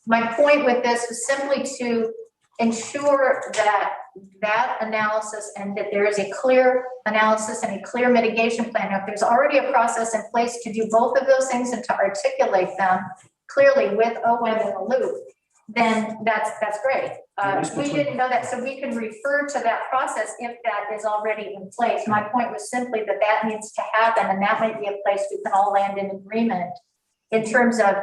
Speaker 1: my point with this was simply to ensure that analysis and that there is a clear analysis and a clear mitigation plan. Now, if there's already a process in place to do both of those things and to articulate them clearly with OWEB in the loop, then that's great. We didn't know that, so we can refer to that process if that is already in place. My point was simply that needs to happen, and that might be a place we can all land in agreement in terms of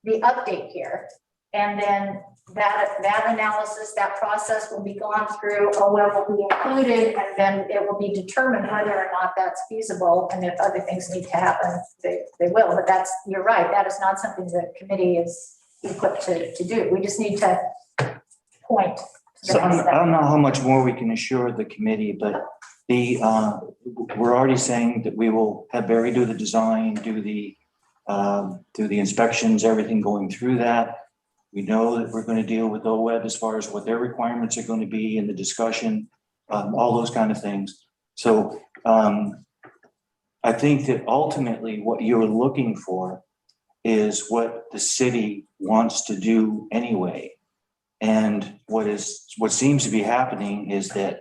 Speaker 1: the update here. And then that analysis, that process will be gone through, OWEB will be included, and then it will be determined whether or not that's feasible. And if other things need to happen, they will. But you're right, that is not something the committee is equipped to do. We just need to point.
Speaker 3: So I don't know how much more we can assure the committee, but we're already saying that we will have Barry do the design, do the inspections, everything going through that. We know that we're going to deal with OWEB as far as what their requirements are going to be in the discussion, all those kind of things. So I think that ultimately what you're looking for is what the city wants to do anyway. And what seems to be happening is that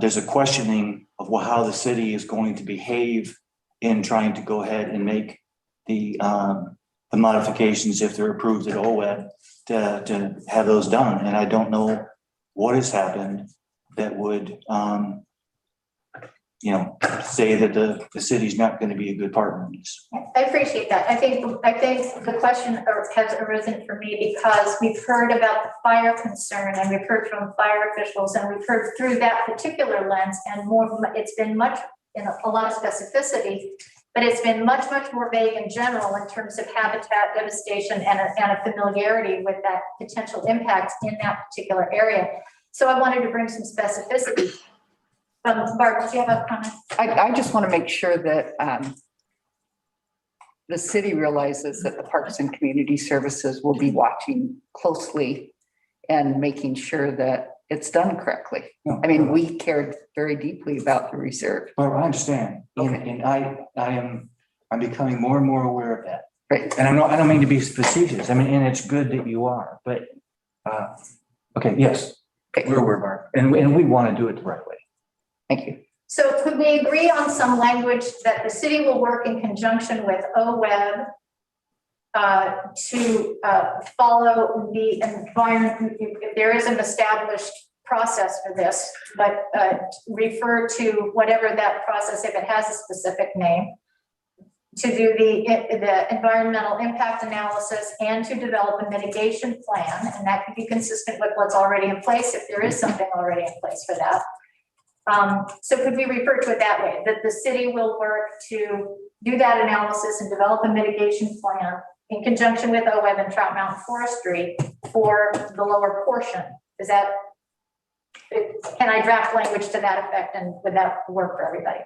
Speaker 3: there's a questioning of how the city is going to behave in trying to go ahead and make the modifications, if they're approved at OWEB, to have those done. And I don't know what has happened that would, say that the city's not going to be a good partner in this.
Speaker 1: I appreciate that. I think the question has arisen for me because we've heard about the fire concern, and we've heard from fire officials, and we've heard through that particular lens, and it's been much in a lot of specificity, but it's been much more vague in general in terms of habitat devastation and a familiarity with that potential impact in that particular area. So I wanted to bring some specificity. Barb, do you have a comment?
Speaker 5: I just want to make sure that the city realizes that the Parks and Community Services will be watching closely and making sure that it's done correctly.
Speaker 3: No.
Speaker 5: I mean, we cared very deeply about the reserve.
Speaker 3: But I understand.
Speaker 5: Okay.
Speaker 3: And I I'm becoming more and more aware of that.
Speaker 5: Right.
Speaker 3: And I don't mean to be facetious. I mean, and it's good that you are, but, okay, yes, we're aware of our, and we want to do it the right way.
Speaker 5: Thank you.
Speaker 1: So could we agree on some language that the city will work in conjunction with OWEB to follow the environment, if there is an established process for this, but refer to whatever that process, if it has a specific name, to do the environmental impact analysis and to develop a mitigation plan, and that could be consistent with what's already in place, if there is something already in place for that. So could we refer to it that way, that the city will work to do that analysis and develop a mitigation plan in conjunction with OWEB and Trout Mountain Forestry for the lower portion? Is that, can I draft language to that effect, and would that work for everybody?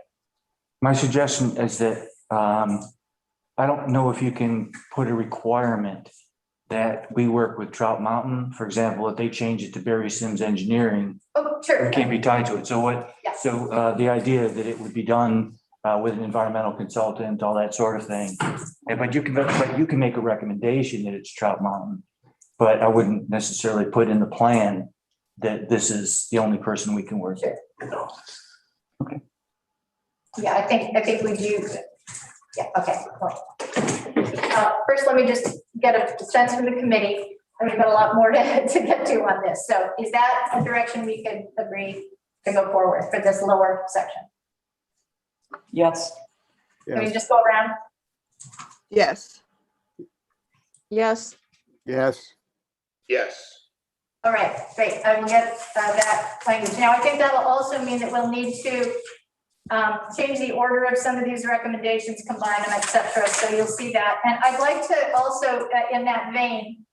Speaker 3: My suggestion is that I don't know if you can put a requirement that we work with Trout Mountain, for example, if they change it to Barry Sims Engineering,
Speaker 1: Oh, sure.
Speaker 3: it can't be tied to it. So what?
Speaker 1: Yes.
Speaker 3: So the idea that it would be done with an environmental consultant, all that sort of thing. But you can make a recommendation that it's Trout Mountain, but I wouldn't necessarily put in the plan that this is the only person we can work with. Okay.
Speaker 1: Yeah, I think we do. Yeah, okay. First, let me just get a sense from the committee. We've got a lot more to get to on this. So is that a direction we could agree to go forward for this lower section?
Speaker 5: Yes.
Speaker 1: Can we just go around?
Speaker 8: Yes.
Speaker 2: Yes.
Speaker 7: Yes.
Speaker 15: Yes.
Speaker 1: All right, great. I will get that language. Now, I think that'll also mean that we'll need to change the order of some of these recommendations, combine them, et cetera. So you'll see that. And I'd like to also, in that vein,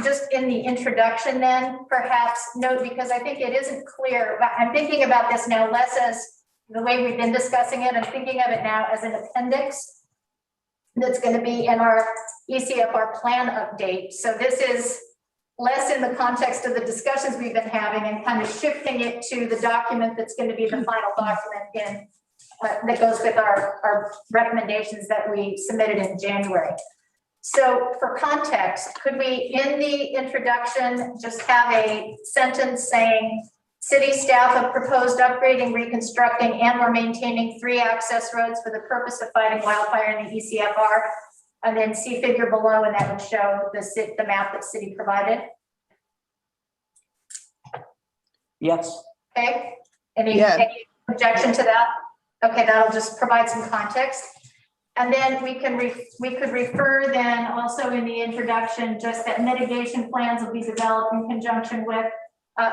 Speaker 1: just in the introduction then, perhaps note, because I think it isn't clear. I'm thinking about this now less as the way we've been discussing it. I'm thinking of it now as an appendix that's going to be in our ECFR plan update. So this is less in the context of the discussions we've been having and kind of shifting it to the document that's going to be the final document in that goes with our recommendations that we submitted in January. So for context, could we, in the introduction, just have a sentence saying, city staff have proposed upgrading, reconstructing, and or maintaining 3 access roads for the purpose of fighting wildfire in the ECFR, and then see figure below, and that would show the map that city provided.
Speaker 5: Yes.
Speaker 1: Okay, any objection to that? Okay, that'll just provide some context. And then we could refer then also in the introduction, just that mitigation plans will be developed in conjunction with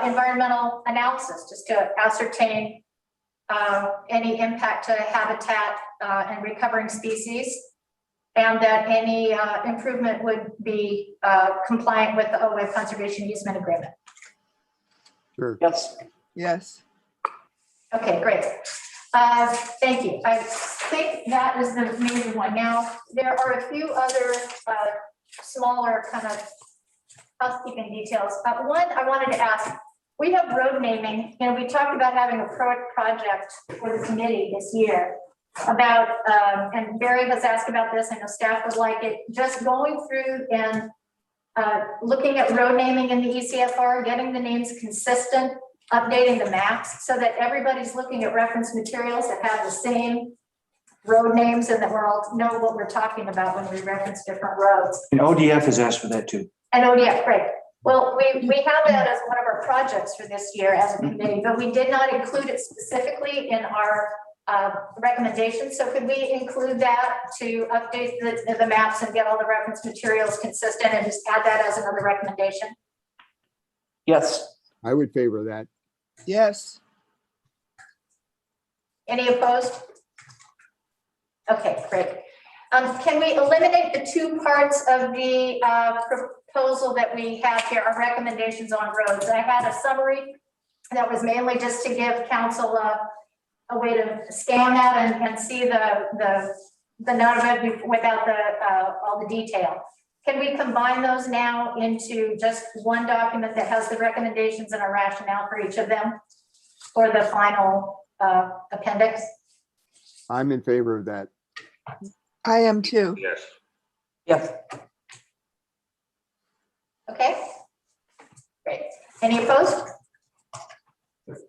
Speaker 1: environmental analysis, just to ascertain any impact to habitat and recovering species, and that any improvement would be compliant with the OWEB conservation easement agreement.
Speaker 7: Sure.
Speaker 5: Yes.
Speaker 8: Yes.
Speaker 1: Okay, great. Thank you. I think that is the major one. Now, there are a few other smaller kind of housekeeping details. One, I wanted to ask, we have road naming, and we talked about having a project for the committee this year about, and Barry has asked about this, I know staff would like it, just going through and looking at road naming in the ECFR, getting the names consistent, updating the maps so that everybody's looking at reference materials that have the same road names and that we're all know what we're talking about when we reference different roads.
Speaker 3: And ODF has asked for that too.
Speaker 1: And ODF, great. Well, we have that as one of our projects for this year as a committee, but we did not include it specifically in our recommendations. So could we include that to update the maps and get all the reference materials consistent and just add that as another recommendation?
Speaker 5: Yes.
Speaker 7: I would favor that.
Speaker 8: Yes.
Speaker 1: Any opposed? Okay, great. Can we eliminate the 2 parts of the proposal that we have here, our recommendations on roads? I had a summary that was mainly just to give council a way to scan that and see the note of it without all the detail. Can we combine those now into just one document that has the recommendations and a rationale for each of them for the final appendix?
Speaker 7: I'm in favor of that.
Speaker 8: I am too.
Speaker 15: Yes.
Speaker 5: Yes.
Speaker 1: Okay. Great. Any opposed?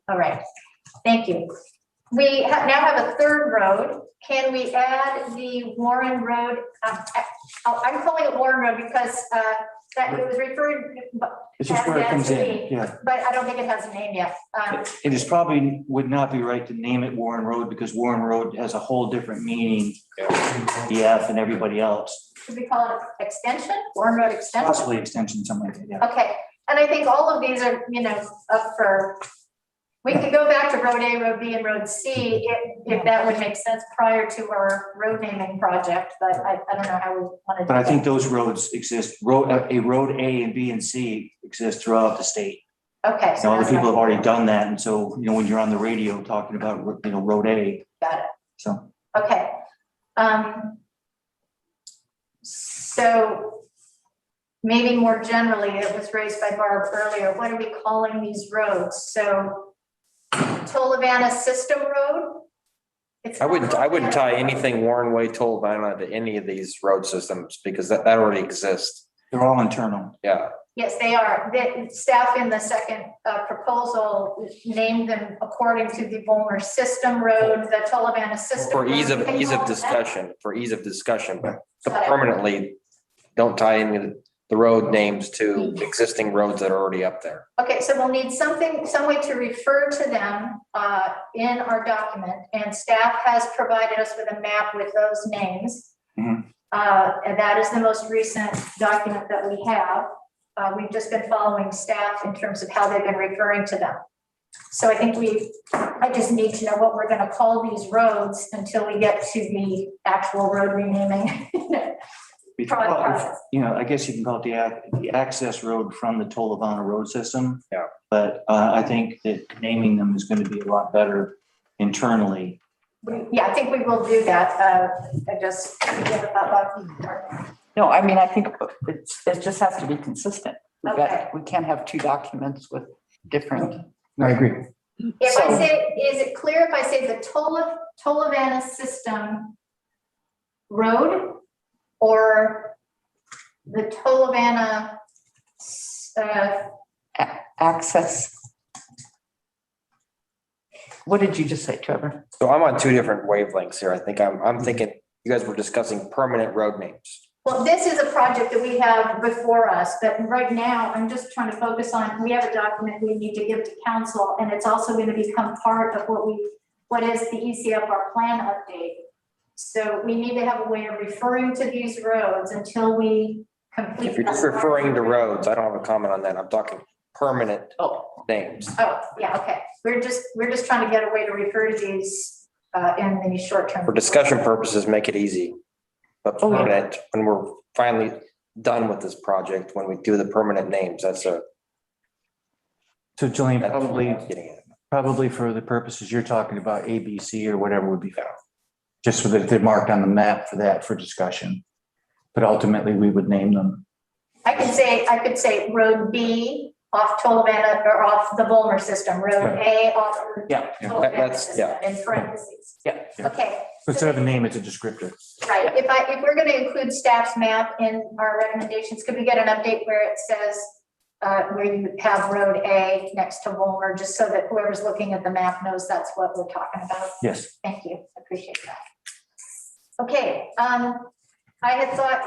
Speaker 1: All right, thank you. We now have a third road. Can we add the Warren Road? I'm calling it Warren Road because that it was referred.
Speaker 3: It's just where it comes in, yeah.
Speaker 1: But I don't think it has a name yet.
Speaker 3: It is probably would not be right to name it Warren Road because Warren Road has a whole different meaning. Yeah, and everybody else.
Speaker 1: Should we call it extension? Warren Road extension?
Speaker 3: Possibly extension, something like that, yeah.
Speaker 1: Okay, and I think all of these are, up for, we could go back to Road A, Road B, and Road C if that would make sense prior to our road naming project, but I don't know how we want to do that.
Speaker 3: But I think those roads exist, road A and B and C exist throughout the state.
Speaker 1: Okay.
Speaker 3: And all the people have already done that, and so, when you're on the radio talking about, Road A.
Speaker 1: Got it.
Speaker 3: So.
Speaker 1: Okay. So maybe more generally, it was raised by Barb earlier, what are we calling these roads? So Tolovana System Road?
Speaker 9: I wouldn't tie anything Warren Way, Tolovana to any of these road systems because that already exists.
Speaker 3: They're all internal.
Speaker 9: Yeah.
Speaker 1: Yes, they are. The staff in the second proposal named them according to the Bulmer System Road, the Tolovana System.
Speaker 9: For ease
Speaker 1: Road.
Speaker 9: of discussion, but permanently don't tie any of the road names to existing roads that are already up there.
Speaker 1: Okay, so we'll need some way to refer to them in our document, and staff has provided us with a map with those names.
Speaker 3: Mm-hmm.
Speaker 1: And that is the most recent document that we have. We've just been following staff in terms of how they've been referring to them. So I think I just need to know what we're going to call these roads until we get to the actual road renaming. Process.
Speaker 3: I guess you can call it the access road from the Tolovana road system.
Speaker 9: Yeah.
Speaker 3: But I think that naming them is going to be a lot better internally.
Speaker 1: Yeah, I think we will do that.
Speaker 5: No, I mean, I think it just has to be consistent.
Speaker 1: Okay.
Speaker 5: We can't have two documents with different.
Speaker 3: I agree.
Speaker 1: If I say, is it clear if I say the Tolovana System Road or the Tolovana
Speaker 5: access? What did you just say, Trevor?
Speaker 9: So I'm on two different wavelengths here. I think I'm thinking you guys were discussing permanent road names.
Speaker 1: Well, this is a project that we have before us, but right now I'm just trying to focus on, we have a document we need to give to council, and it's also going to become part of what is the ECFR plan update. So we need to have a way of referring to these roads until we complete.
Speaker 9: If you're just referring to roads, I don't have a comment on that. I'm talking permanent names.
Speaker 1: Oh, yeah, okay. We're just trying to get a way to refer to these in the short term.
Speaker 9: For discussion purposes, make it easy. But permanent, when we're finally done with this project, when we do the permanent names, that's a.
Speaker 3: So Jillian, probably for the purposes you're talking about, A, B, C, or whatever would be found. Just so that they're marked on the map for discussion. But ultimately, we would name them.
Speaker 1: I could say Road B off Tolovana or off the Bulmer system, Road A off. Tolovana system in parentheses.
Speaker 5: Yeah.
Speaker 1: Okay.
Speaker 3: Instead of a name, it's a descriptor.
Speaker 1: Right. If we're going to include staff's map in our recommendations, could we get an update where it says where you have Road A next to Bulmer, just so that whoever's looking at the map knows that's what we're talking about?
Speaker 3: Yes.
Speaker 1: Thank you. I appreciate that. Okay. I had thought,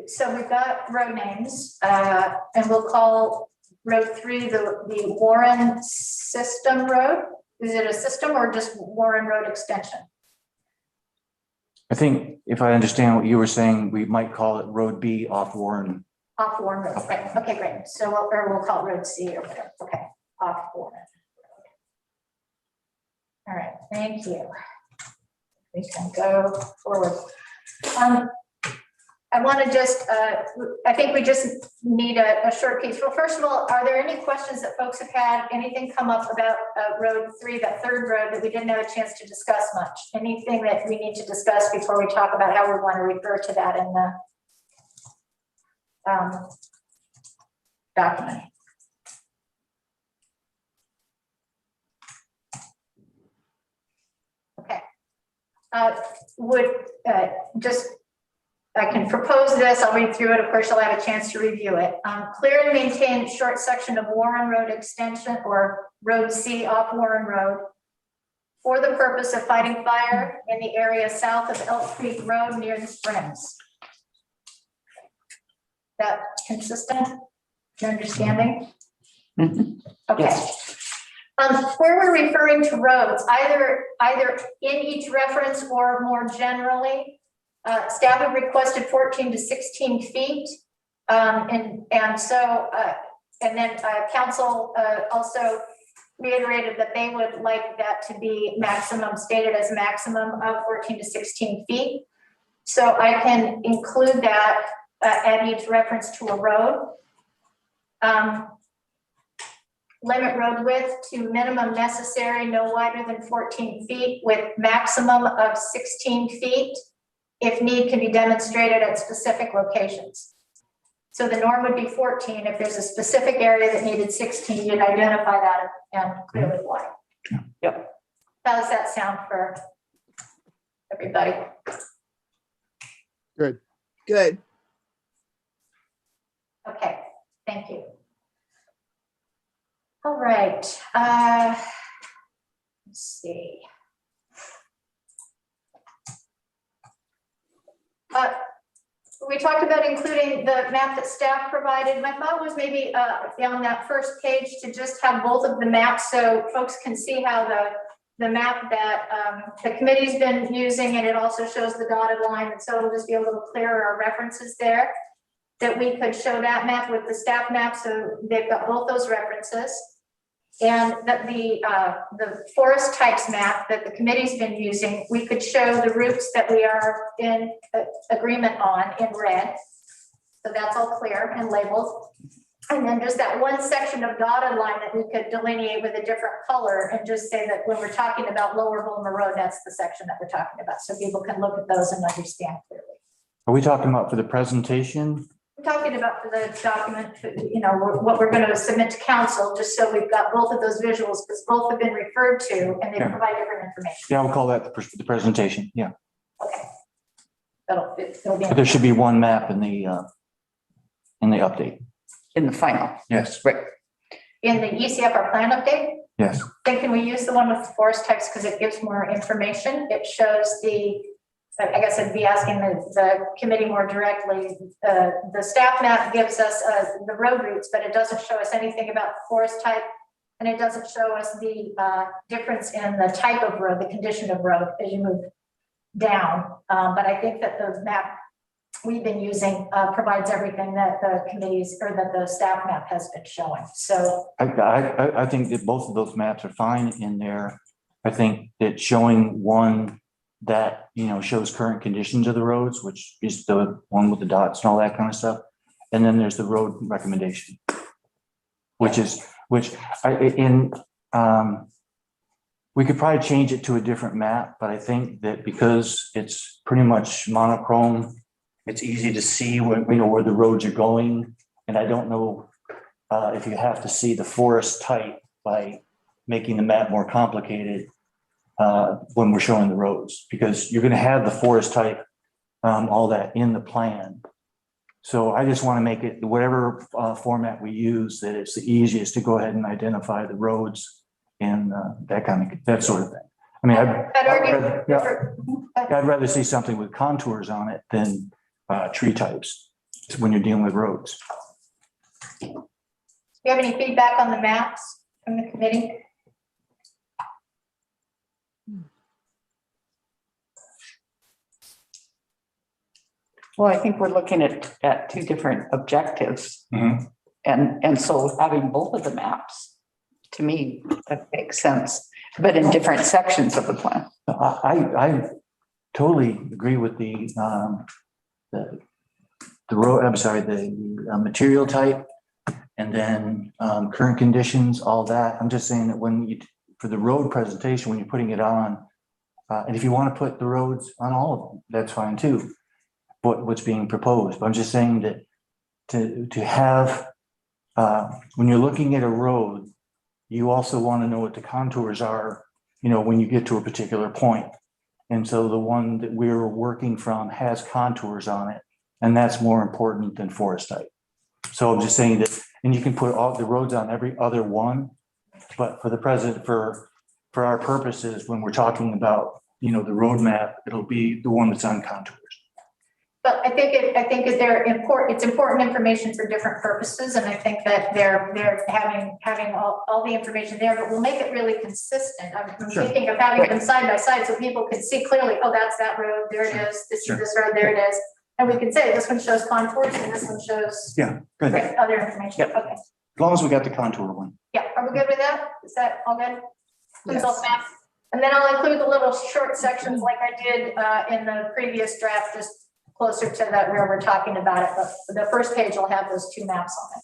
Speaker 1: so we've got road names and we'll call Road 3 the Warren System Road. Is it a system or just Warren Road extension?
Speaker 3: I think if I understand what you were saying, we might call it Road B off Warren.
Speaker 1: Off Warren Road. Okay, great. So we'll call it Road C or whatever. Okay, off Warren. All right, thank you. We can go forward. I want to just, I think we just need a short piece. Well, first of all, are there any questions that folks have had? Anything come up about Road 3, that third road that we didn't have a chance to discuss much? Anything that we need to discuss before we talk about how we want to refer to that in the document? Okay. would just, I can propose this, I'll read through it, of course, you'll have a chance to review it. Clear and maintain short section of Warren Road extension or Road C off Warren Road for the purpose of fighting fire in the area south of Elk Creek Road near the Springs. That consistent? Your understanding? Okay.
Speaker 5: Yes.
Speaker 1: Where we're referring to roads, either in each reference or more generally, staff have requested 14 to 16 feet. And then council also reiterated that they would like that to be maximum, stated as maximum of 14 to 16 feet. So I can include that at each reference to a road. Limit road width to minimum necessary, no wider than 14 feet with maximum of 16 feet. If need can be demonstrated at specific locations. So the norm would be 14. If there's a specific area that needed 16, you'd identify that and clearly why.
Speaker 5: Yep.
Speaker 1: How does that sound for everybody?
Speaker 8: Good.
Speaker 1: Okay, thank you. All right, let's see. We talked about including the map that staff provided. My thought was maybe on that first page to just have both of the maps so folks can see how the map that the committee's been using, and it also shows the dotted line, and so it'll just be a little clearer our references there, that we could show that map with the staff map so they've got both those references. And that the forest types map that the committee's been using, we could show the routes that we are in agreement on in red. So that's all clear and labeled. And then just that one section of dotted line that we could delineate with a different color and just say that when we're talking about Lower Bulmer Road, that's the section that we're talking about. So people can look at those and understand clearly.
Speaker 3: Are we talking about for the presentation?
Speaker 1: I'm talking about for the document, you know, what we're going to submit to council, just so we've got both of those visuals, because both have been referred to and they provide different information.
Speaker 3: Yeah, we'll call that the presentation. Yeah.
Speaker 1: Okay. It'll be
Speaker 3: But there should be one map in the update.
Speaker 5: In the final.
Speaker 3: Yes.
Speaker 5: Right.
Speaker 1: in the ECFR plan update.
Speaker 3: Yes.
Speaker 1: Then can we use the one with the forest types because it gives more information? It shows the, I guess I'd be asking the committee more directly. The staff map gives us the road routes, but it doesn't show us anything about the forest type. And it doesn't show us the difference in the type of road, the condition of road as you move down. But I think that the map we've been using provides everything that the committees or that the staff map has been showing. So
Speaker 3: I think that both of those maps are fine in there. I think that showing one that, you know, shows current conditions of the roads, which is the one with the dots and all that kind of stuff. And then there's the road recommendation, we could probably change it to a different map, but I think that because it's pretty much monochrome, it's easy to see when, you know, where the roads are going. And I don't know if you have to see the forest type by making the map more complicated when we're showing the roads, because you're going to have the forest type, all that in the plan. So I just want to make it whatever format we use, that it's the easiest to go ahead and identify the roads and that sort of thing. I mean, I'd rather see something with contours on it than tree types when you're dealing with roads.
Speaker 1: do you have any feedback on the maps from the committee?
Speaker 5: Well, I think we're looking at two different objectives.
Speaker 3: Mm-hmm.
Speaker 5: And so having both of the maps, to me, that makes sense, but in different sections of the plan.
Speaker 3: I totally agree with the road, I'm sorry, the material type, and then current conditions, all that. I'm just saying that when you, for the road presentation, when you're putting it on, and if you want to put the roads on all of them, that's fine too. What's being proposed. But I'm just saying that to have, when you're looking at a road, you also want to know what the contours are, you know, when you get to a particular point. And so the one that we're working from has contours on it, and that's more important than forest type. So I'm just saying that, and you can put all the roads on every other one, but for the present, for our purposes, when we're talking about, the roadmap, it'll be the one that's on contours.
Speaker 1: But I think it's important information for different purposes, and I think that they're having all the information there, but we'll make it really consistent. I'm
Speaker 3: Sure.
Speaker 1: thinking of having them side by side so people can see clearly, oh, that's that road, there it is, this is this road, there it is. And we can say, this one shows contours and this one shows
Speaker 3: Yeah, good. As
Speaker 1: other information.
Speaker 3: Yep.
Speaker 1: Okay,
Speaker 3: long as we got the contour one.
Speaker 1: yeah, are we good with that? Is that all good?
Speaker 8: Yes.
Speaker 1: Those maps? And then I'll include the little short sections like I did in the previous draft, just closer to that where we're talking about it, but the first page will have those two maps on it.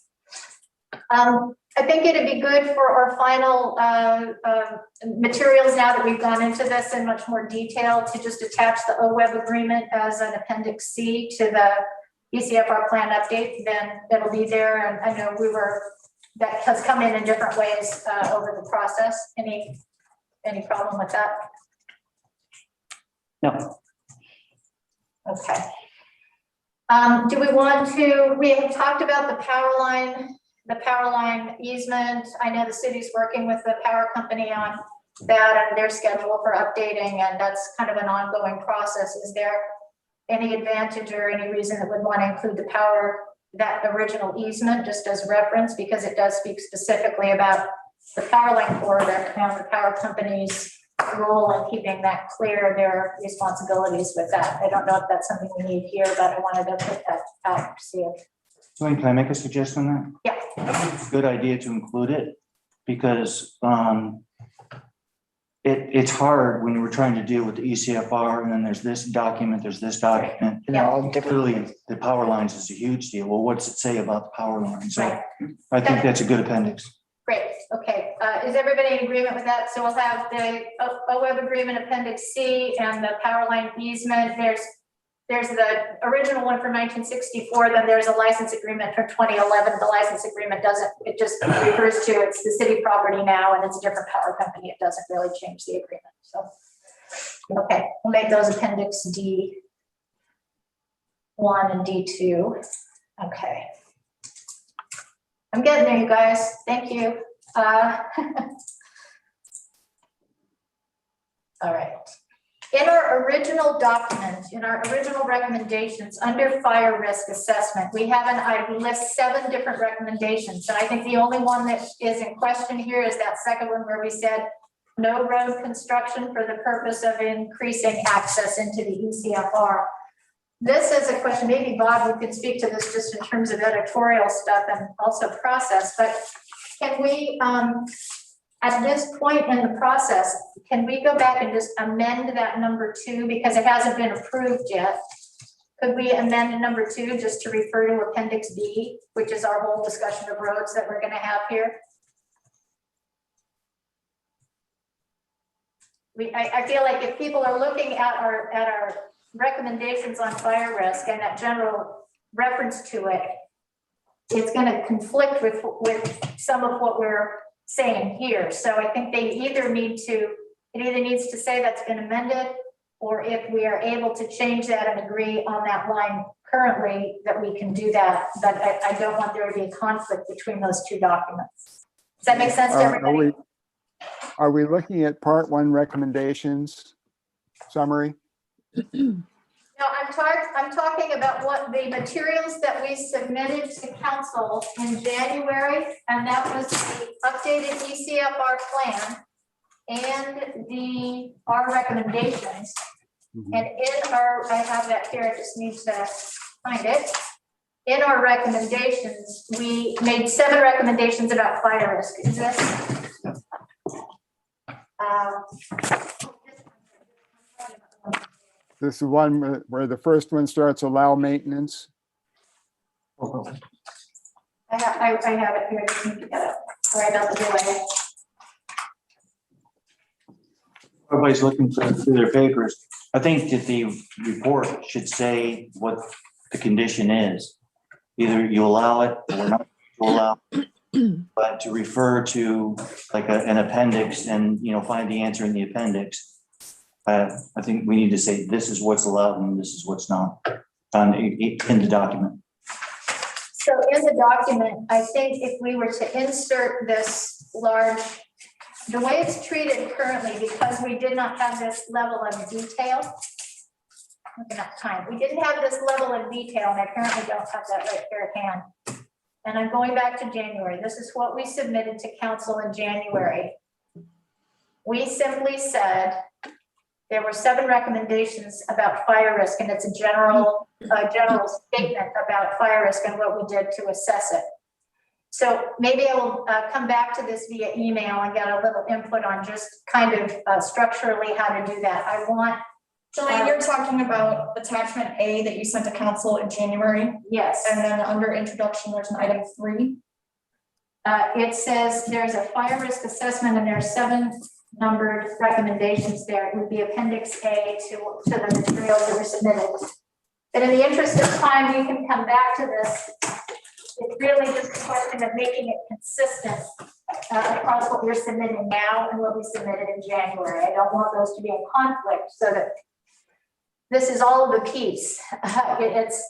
Speaker 1: I think it'd be good for our final materials, now that we've gone into this in much more detail, to just attach the OWEB agreement as an appendix C to the ECFR plan update. Then it'll be there, and I know that has come in different ways over the process. Any problem with that?
Speaker 5: No.
Speaker 1: Okay. Do we have talked about the power line easement. I know the city's working with the power company on that and their schedule for updating, and that's kind of an ongoing process. Is there any advantage or any reason that would want to include that original easement just as reference, because it does speak specifically about the power line corridor and the power company's role in keeping that clear, their responsibilities with that. I don't know if that's something we need here, but I wanted to put that out to see if.
Speaker 3: So can I make a suggestion on that?
Speaker 1: Yeah.
Speaker 3: I think it's a good idea to include it, because it's hard when we're trying to deal with the ECFR, and then there's this document, Clearly, the power lines is a huge deal. Well, what's it say about the power lines? So
Speaker 1: Right.
Speaker 3: I think that's a good appendix.
Speaker 1: Great, okay. Is everybody in agreement with that? So we'll have the OWEB agreement appendix C and the power line easement. There's the original one from 1964, then there's a license agreement from 2011. The license agreement it just refers to it's the city property now, and it's a different power company. It doesn't really change the agreement. So, okay, we'll make those appendix D1 and D2. Okay. I'm getting there, you guys. Thank you. All right. In our original document, in our original recommendations under fire risk assessment, I list 7 different recommendations. And I think the only one that is in question here is that second one where we said no road construction for the purpose of increasing access into the ECFR. This is a question, maybe Bob, you can speak to this just in terms of editorial stuff and also process, but can we, at this point in the process, can we go back and just amend that number 2 because it hasn't been approved yet? Could we amend number 2 just to refer to appendix B, which is our whole discussion of roads that we're going to have here? I feel like if people are looking at our recommendations on fire risk and that general reference to it, it's going to conflict with some of what we're saying here. So I think it either needs to say that's been amended, or if we are able to change that and agree on that line currently, that we can do that. But I don't want there to be a conflict between those 2 documents. Does that make sense to everybody?
Speaker 7: Are we looking at part 1 recommendations summary?
Speaker 1: No, I'm talking about what the materials that we submitted to council in January, and that was the updated ECFR plan and our recommendations. And I have that here, I just need to find it. In our recommendations, we made 7 recommendations about fire risk. Is this?
Speaker 7: This is one where the first one starts allow maintenance.
Speaker 1: I have it here. Just need to get it. Sorry about the delay.
Speaker 3: Everybody's looking through their papers. I think that the report should say what the condition is. Either you allow it or not allow it. But to refer to like an appendix and, find the answer in the appendix I think we need to say this is what's allowed and this is what's not in the document.
Speaker 1: So in the document, I think if we were to insert this large, the way it's treated currently, because we did not have this level of detail. Looking at time, we didn't have this level of detail, and I apparently don't have that right here at hand. And I'm going back to January. This is what we submitted to council in January. We simply said there were 7 recommendations about fire risk, and it's a general statement about fire risk and what we did to assess it. So maybe I will come back to this via email and get a little input on just kind of structurally how to do that. I want.
Speaker 10: Jillian, you're talking about attachment A that you sent to council in January.
Speaker 1: Yes.
Speaker 10: And then under introduction, there's an item 3.
Speaker 1: It says there's a fire risk assessment and there are 7 numbered recommendations there. It would be appendix A to the materials that were submitted. But in the interest of time, we can come back to this. It's really just a question of making it consistent across what we're submitting now and what we submitted in January. I don't want those to be in conflict, so that this is all of the piece. It's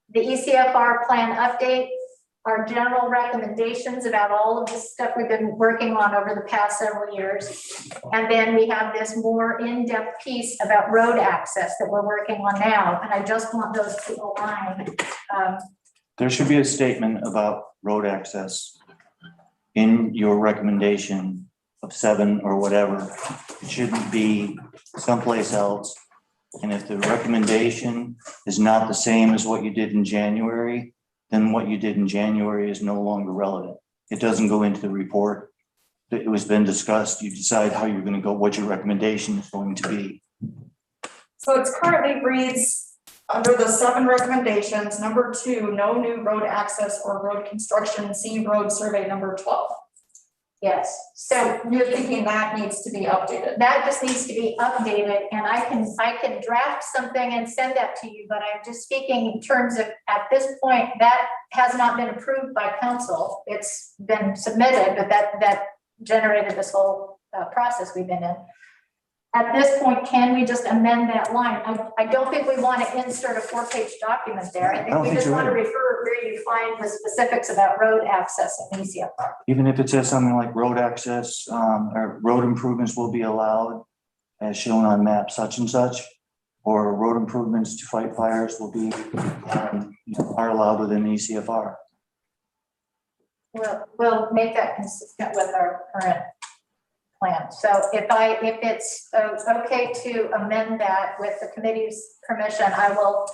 Speaker 1: the ECFR plan update, our general recommendations about all of the stuff we've been working on over the past several years. And then we have this more in-depth piece about road access that we're working on now. And I just want those to align.
Speaker 3: There should be a statement about road access in your recommendation of 7 or whatever. It shouldn't be someplace else. And if the recommendation is not the same as what you did in January, then what you did in January is no longer relevant. It doesn't go into the report. It was been discussed. You decide how you're going to go, what your recommendation is going to be.
Speaker 10: So it's currently reads under the 7 recommendations, number 2, no new road access or road construction, see road survey number 12.
Speaker 1: Yes.
Speaker 10: So you're thinking that needs to be updated.
Speaker 1: That just needs to be updated, and I can draft something and send that to you, but I'm just speaking in terms of, at this point, that has not been approved by council. It's been submitted, but that generated this whole process we've been in. At this point, can we just amend that line? I don't think we want to insert a 4-page document there. I think we just want to refer where you find the specifics about road access in ECFR.
Speaker 3: Even if it says something like road access or road improvements will be allowed as shown on map such and such, or road improvements to fight fires will be are allowed within the ECFR.
Speaker 1: We'll make that consistent with our current plan. So if it's okay to amend that with the committee's permission, I will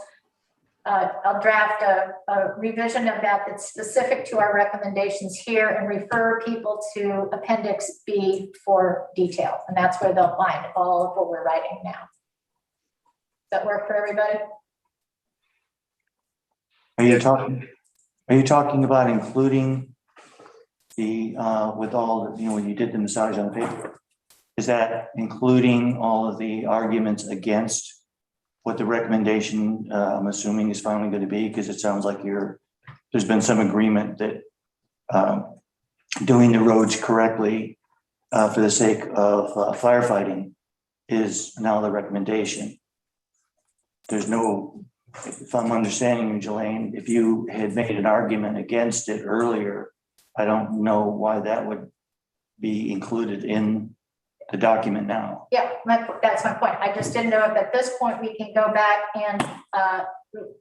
Speaker 1: I'll draft a revision of that that's specific to our recommendations here and refer people to Appendix B for detail. And that's where they'll find all of what we're writing now. Does that work for everybody?
Speaker 3: Are you talking about including the with all the, when you did the massage on the paper, is that including all of the arguments against what the recommendation I'm assuming is finally going to be? Because it sounds like there's been some agreement that doing the roads correctly for the sake of firefighting is now the recommendation. There's no, if I'm understanding you, Jelaine, if you had made an argument against it earlier, I don't know why that would be included in the document now.
Speaker 1: Yeah, that's my point. I just didn't know if at this point we can go back and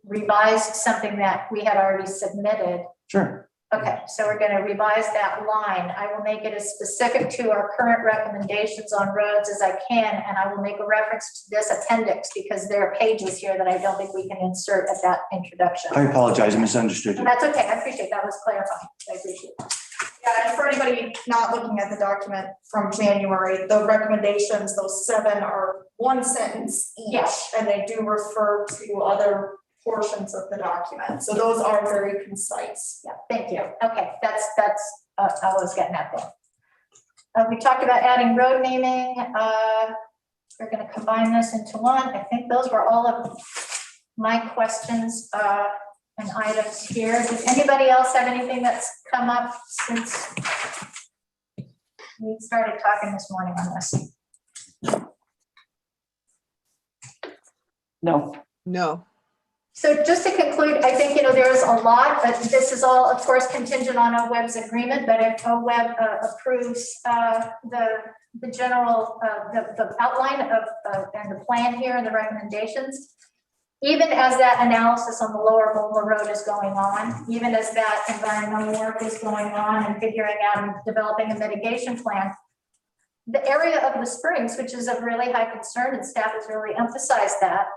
Speaker 1: revise something that we had already submitted.
Speaker 3: Sure.
Speaker 1: Okay, so we're going to revise that line. I will make it as specific to our current recommendations on roads as I can, and I will make a reference to this appendix because there are pages here that I don't think we can insert at that introduction.
Speaker 3: I apologize, I misunderstood you.
Speaker 1: That's okay. I appreciate that was clarifying. I appreciate that.
Speaker 10: Yeah, and for anybody not looking at the document from January, the recommendations, those 7 are 1 sentence each,
Speaker 1: yes,
Speaker 10: and they do refer to other portions of the document. So those are very concise.
Speaker 1: Yeah, thank you. Okay, that's I was getting at that. We talked about adding road naming. We're going to combine this into one. I think those were all of my questions and items here. Does anybody else have anything that's come up since we started talking this morning on this?
Speaker 5: No.
Speaker 8: No.
Speaker 1: So just to conclude, I think, there's a lot, but this is all, of course, contingent on OWEB's agreement, but if OWEB approves the general, the outline of, and the plan here and the recommendations, even as that analysis on the lower Bulmer Road is going on, even as that environmental work is going on and figuring out and developing a mitigation plan, the area of the springs, which is of really high concern, and staff has really emphasized that.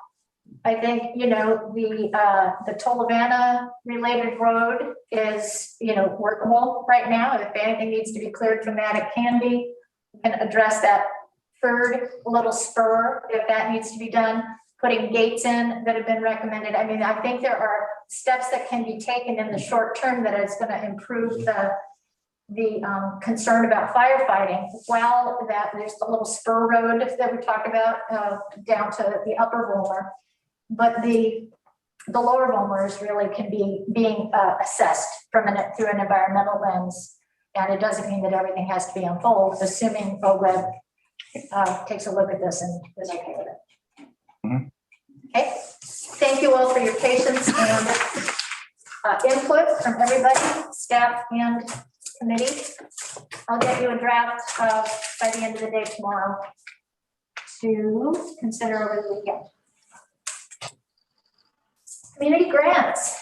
Speaker 1: I think, the Tolovana related road is, workable right now. If anything needs to be cleared from that, it can be. We can address that third little spur if that needs to be done. Putting gates in that have been recommended. I mean, I think there are steps that can be taken in the short term that is going to improve the concern about firefighting, while that there's the little spur road that we talked about down to the upper Bulmer. But the lower Bulmers really can be being assessed through an environmental lens, and it doesn't mean that everything has to be on hold, assuming OWEB takes a look at this and is okay with it.
Speaker 3: Mhm.
Speaker 1: Okay, thank you all for your patience and input from everybody, staff and committee. I'll get you a draft by the end of the day tomorrow to consider over the weekend. Community grants.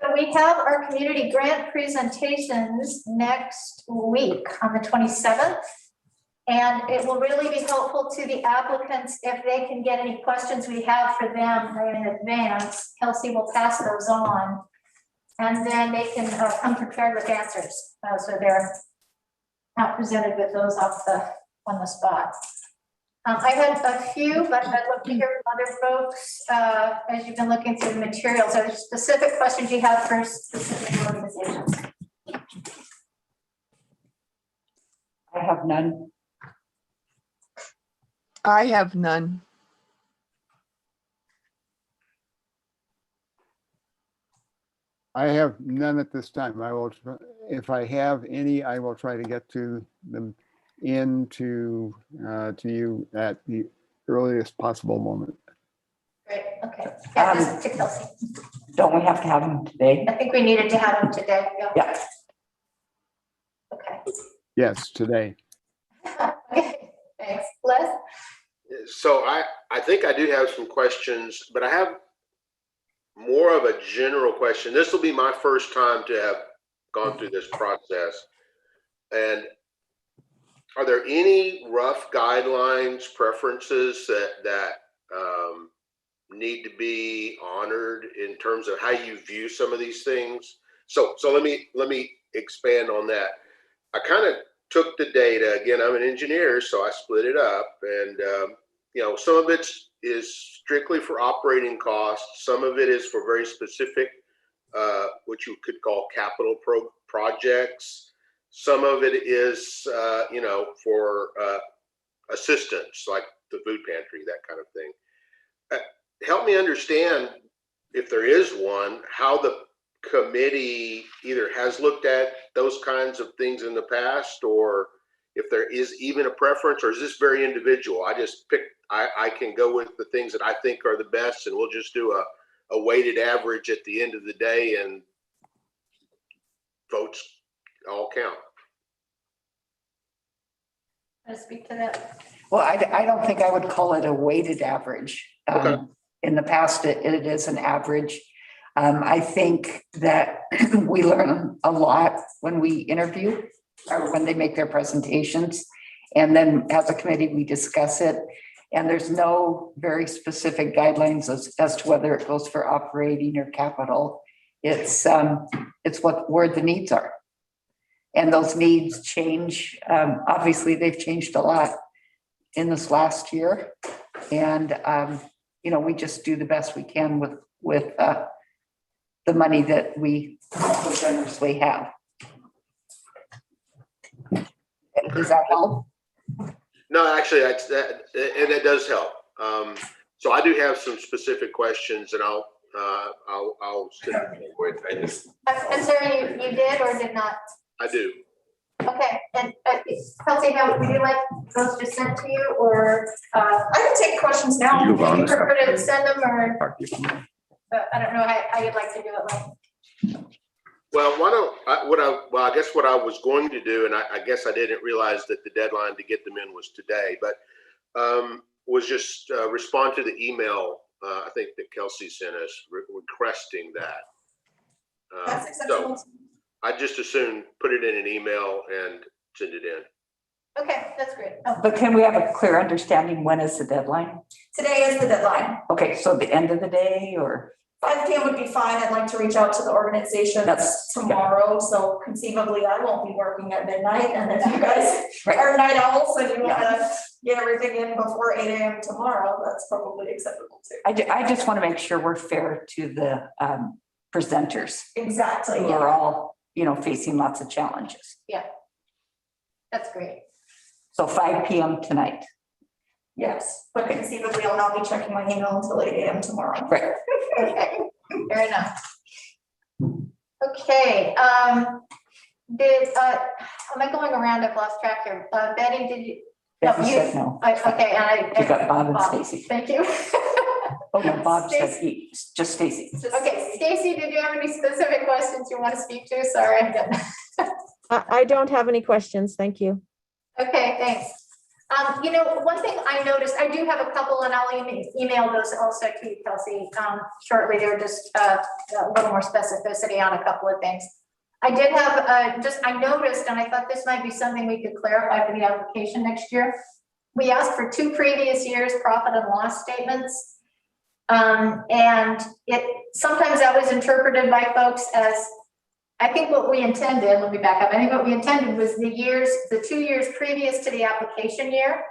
Speaker 1: So we have our community grant presentations next week on the 27th. And it will really be helpful to the applicants if they can get any questions we have for them in advance. Kelsey will pass those on. And then they can come prepared with answers. So they're not presented with those on the spot. I had a few, but I'd love to hear from other folks as you've been looking through the materials. Are there specific questions you have for specific organizations?
Speaker 5: I have none.
Speaker 8: I have none.
Speaker 7: I have none at this time. I will, if I have any, I will try to get to them to you at the earliest possible moment.
Speaker 1: Great, okay. Yeah, just to Kelsey.
Speaker 5: Don't we have to have them today?
Speaker 1: I think we needed to have them today.
Speaker 5: Yeah.
Speaker 1: Okay.
Speaker 7: Yes, today.
Speaker 1: Okay, thanks. Les?
Speaker 15: So I think I do have some questions, but I have more of a general question. This will be my first time to have gone through this process. And are there any rough guidelines, preferences that need to be honored in terms of how you view some of these things? So let me expand on that. I kind of took the data. Again, I'm an engineer, so I split it up, and some of it is strictly for operating costs. Some of it is for very specific, what you could call capital projects. Some of it is, for assistance, like the food pantry, that kind of thing. Help me understand, if there is one, how the committee either has looked at those kinds of things in the past, or if there is even a preference, or is this very individual? I can go with the things that I think are the best, and we'll just do a weighted average at the end of the day, and votes all count.
Speaker 1: Can I speak to that?
Speaker 5: Well, I don't think I would call it a weighted average.
Speaker 15: Okay.
Speaker 5: In the past, it is an average. I think that we learn a lot when we interview or when they make their presentations. And then as a committee, we discuss it. And there's no very specific guidelines as to whether it goes for operating or capital. It's where the needs are. And those needs change. Obviously, they've changed a lot in this last year. And, we just do the best we can with the money that we generously have. Does that help?
Speaker 15: No, actually, that does help. So I do have some specific questions, and I'll send it with.
Speaker 1: I'm sorry, you did or did not?
Speaker 15: I do.
Speaker 1: Okay, and Kelsey, would you like those just sent to you, or
Speaker 10: I can take questions now.
Speaker 14: Move on.
Speaker 1: you prefer to send them, or I don't know how you'd like to do it. Like,
Speaker 15: Well, I guess what I was going to do, and I guess I didn't realize that the deadline to get them in was today, but was just respond to the email, I think that Kelsey sent us requesting that.
Speaker 10: That's acceptable.
Speaker 15: So I just as soon put it in an email and send it in.
Speaker 1: okay, that's great. Oh,
Speaker 5: But can we have a clear understanding when is the deadline?
Speaker 10: Today is the deadline.
Speaker 5: Okay, so the end of the day or?
Speaker 10: 5 p.m. would be fine. I'd like to reach out to the organization tomorrow. So conceivably, I won't be working at midnight. And if you guys are night owls and you want to get everything in before 8 a.m. tomorrow, that's probably acceptable too.
Speaker 5: I just want to make sure we're fair to the presenters.
Speaker 10: Exactly.
Speaker 5: Who are all, facing lots of challenges.
Speaker 1: yeah, that's great.
Speaker 5: So 5 p.m. tonight.
Speaker 10: Yes, but conceivably, I'll not be checking my email until 8 a.m. tomorrow.
Speaker 5: Right.
Speaker 1: Okay, fair enough. Okay, am I going around? I've lost track here. Betty, did you?
Speaker 5: Betty
Speaker 1: you
Speaker 5: said no.
Speaker 1: Okay, and
Speaker 5: You got Bob and Stacy.
Speaker 1: Thank you.
Speaker 5: Oh, no, Bob said just Stacy.
Speaker 1: Okay, Stacy, did you have any specific questions you want to speak to? Sorry.
Speaker 2: I don't have any questions. Thank you.
Speaker 1: Okay, thanks. One thing I noticed, I do have a couple, and I'll email those also to you, Kelsey, shortly. They're just a little more specificity on a couple of things. I did have I noticed, and I thought this might be something we could clarify for the application next year. We asked for 2 previous years' profit and loss statements. And sometimes that was interpreted by folks as, I think what we intended, let me back up. I think what we intended was the 2 years previous to the application year.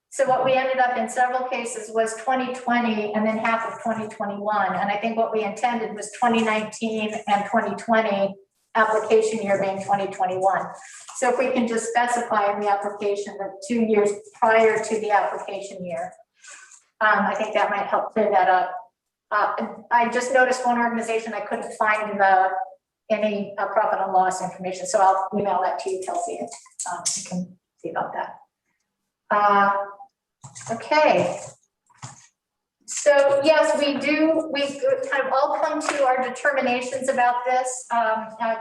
Speaker 1: So what we ended up in several cases was 2020 and then half of 2021. And I think what we intended was 2019 and 2020 application year being 2021. So if we can just specify in the application that 2 years prior to the application year, I think that might help clear that up. I just noticed one organization I couldn't find any profit and loss information, so I'll email that to you, Kelsey, and you can see about that. Okay. So yes, we kind of all come to our determinations about this,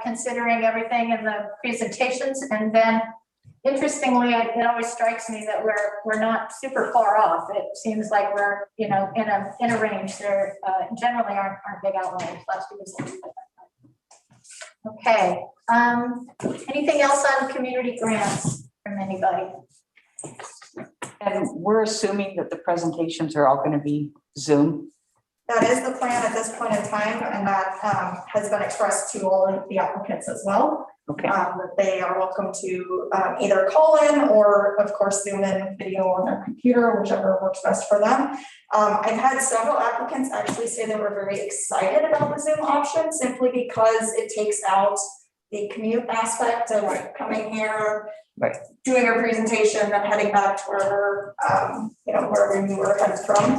Speaker 1: considering everything in the presentations, and then interestingly, it always strikes me that we're not super far off. It seems like we're in a range. There generally aren't big outliers. Last year was a little bit. Okay. Anything else on community grants from anybody?
Speaker 5: And we're assuming that the presentations are all going to be Zoom.
Speaker 10: That is the plan at this point in time, and that has been expressed to all of the applicants as well.
Speaker 5: Okay.
Speaker 10: That they are welcome to either call in or, of course, Zoom in video on their computer, whichever works best for them. I've had several applicants actually say they were very excited about the Zoom option simply because it takes out the commute aspect of coming here, doing our presentation, then heading back to wherever we were headed from.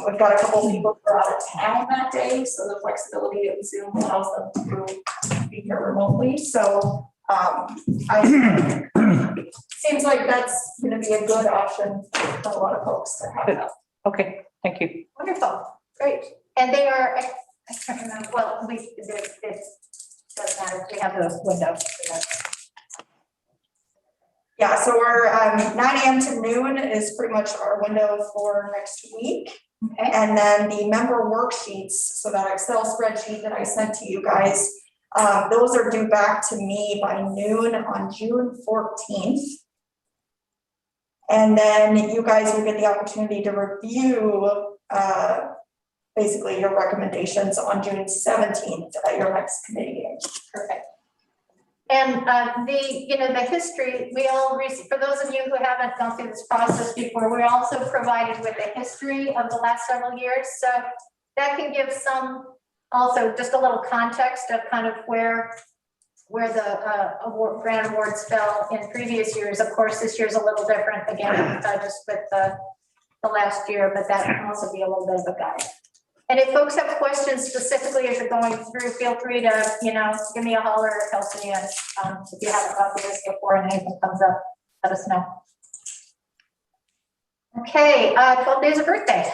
Speaker 10: We've got a couple of people who are out of town that day, so the flexibility of Zoom allows them to be here remotely. So seems like that's going to be a good option for a lot of folks to have that.
Speaker 5: Okay, thank you.
Speaker 1: Wonderful, great. And they are, I can't remember, well, it doesn't matter, we have the window.
Speaker 10: Yeah, so we're 9 a.m. to noon is pretty much our window for next week.
Speaker 1: Okay.
Speaker 10: And then the member worksheets, so that Excel spreadsheet that I sent to you guys, those are due back to me by noon on June 14th. And then you guys will get the opportunity to review basically your recommendations on June 17th at your next committee meeting.
Speaker 1: Perfect. And the history, we all receive, for those of you who haven't gone through this process before, we're also provided with a history of the last several years. So that can give also just a little context of kind of where the grant awards fell in previous years. Of course, this year's a little different again, just with the last year, but that can also be a little bit of a guide. And if folks have questions specifically as you're going through, feel free to, give me a holler or Kelsey, and if you haven't gone through this before and anything comes up, let us know. Okay, 12 days of birthday.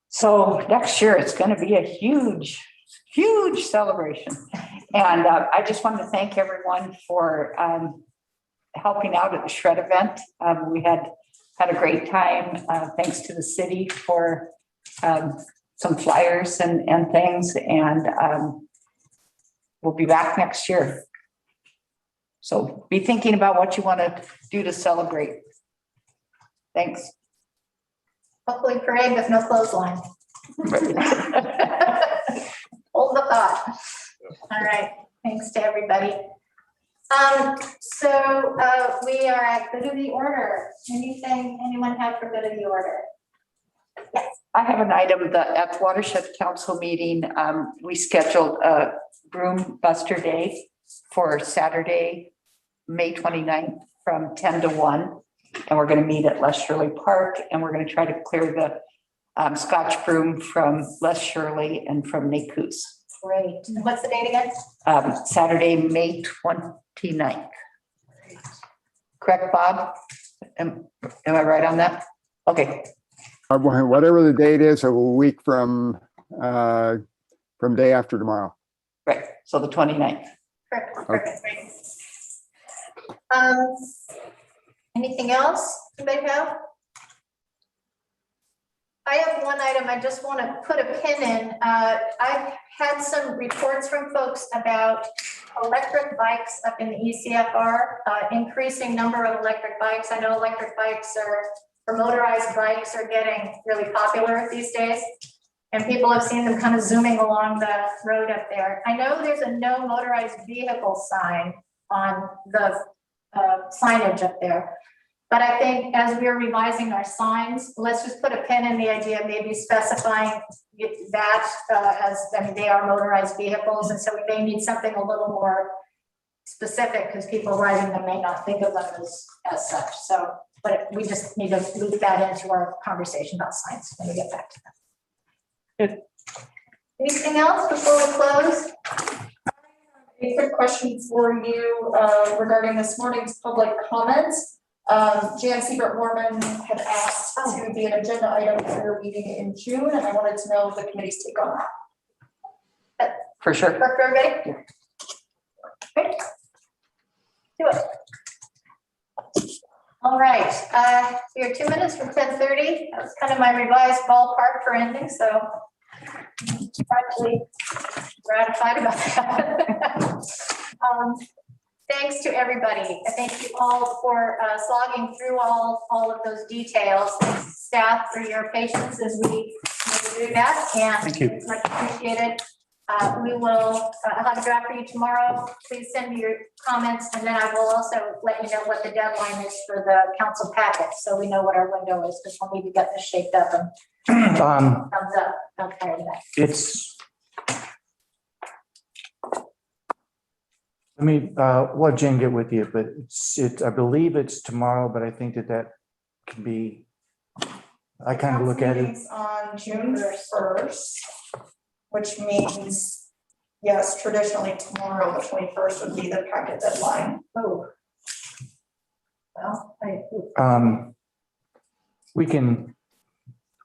Speaker 5: So next year, it's going to be a huge, huge celebration. And I just wanted to thank everyone for helping out at the shred event. We had a great time. Thanks to the city for some flyers and things. And we'll be back next year. So be thinking about what you want to do to celebrate. Thanks.
Speaker 1: Hopefully parade with no clothesline. Hold the thought. All right, thanks to everybody. So we are at good of the order. Anything anyone have for good of the order? Yes.
Speaker 5: I have an item that at the Watershed Council meeting, we scheduled a broom buster day for Saturday, May 29th from 10 to 1. And we're going to meet at Les Shirley Park, and we're going to try to clear the Scotch broom from Les Shirley and from Nakus.
Speaker 1: Great. And what's the date again?
Speaker 5: Saturday, May 29th. Correct, Bob? Am I right on that? Okay.
Speaker 7: Whatever the date is, a week from day after tomorrow.
Speaker 5: Right. So the 29th.
Speaker 1: Perfect. Perfect. Great. Anything else anybody have? I have one item I just want to put a pin in. I've had some reports from folks about electric bikes up in the ECFR, increasing number of electric bikes. I know electric bikes or motorized bikes are getting really popular these days. And people have seen them kind of zooming along the road up there. I know there's a no motorized vehicle sign on the signage up there. But I think as we're revising our signs, let's just put a pin in the idea of maybe specifying that as, I mean, they are motorized vehicles. And so we may need something a little more specific because people riding them may not think of them as such. So, but we just need to loop that into our conversation about signs when we get back to that.
Speaker 5: Good.
Speaker 1: Anything else before we close?
Speaker 10: A quick question for you regarding this morning's public comments. Jan Siebert Warman had asked to be an agenda item for your meeting in June, and I wanted to know the committee's take on that.
Speaker 5: For sure.
Speaker 1: Work for everybody? Great. Do it. All right, we are 2 minutes from 10:30. That was kind of my revised ballpark for ending, so actually gratified about that. Thanks to everybody. I thank you all for slogging through all of those details. Thanks staff for your patience as we do that, and
Speaker 3: Thank you.
Speaker 1: it's much appreciated. We will have a draft for you tomorrow. Please send me your comments, and then I will also let you know what the deadline is for the council packet, so we know what our window is, because we'll need to get this shaped up and thumbs up. Okay,
Speaker 3: It's. Let me, let Jen get with you, but I believe it's tomorrow, but I think that can be, I kind of look at it.
Speaker 10: Meeting's on June 1st, which means, yes, traditionally tomorrow, the 21st would be the packet deadline.
Speaker 1: Oh. Well,
Speaker 3: We can.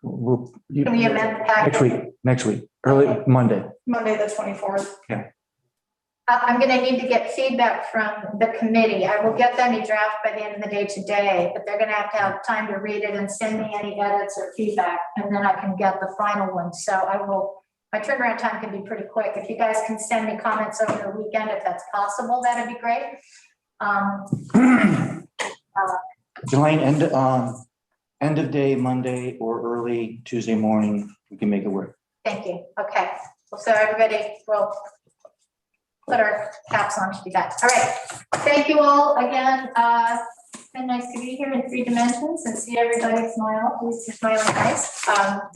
Speaker 1: can we amend the packet?
Speaker 3: Next week, early Monday.
Speaker 10: Monday, the 24th.
Speaker 3: Yeah.
Speaker 1: I'm going to need to get feedback from the committee. I will get them a draft by the end of the day today, but they're going to have time to read it and send me any edits or feedback, and then I can get the final one. So I will, my turnaround time can be pretty quick. If you guys can send me comments over the weekend, if that's possible, that'd be great.
Speaker 3: Jelaine, end of day Monday or early Tuesday morning, we can make it work.
Speaker 1: Thank you. Okay. Well, so everybody will put our caps on to do that. All right. Thank you all again. It's been nice to be here in 3 dimensions and see everybody smile. At least you're smiling nice.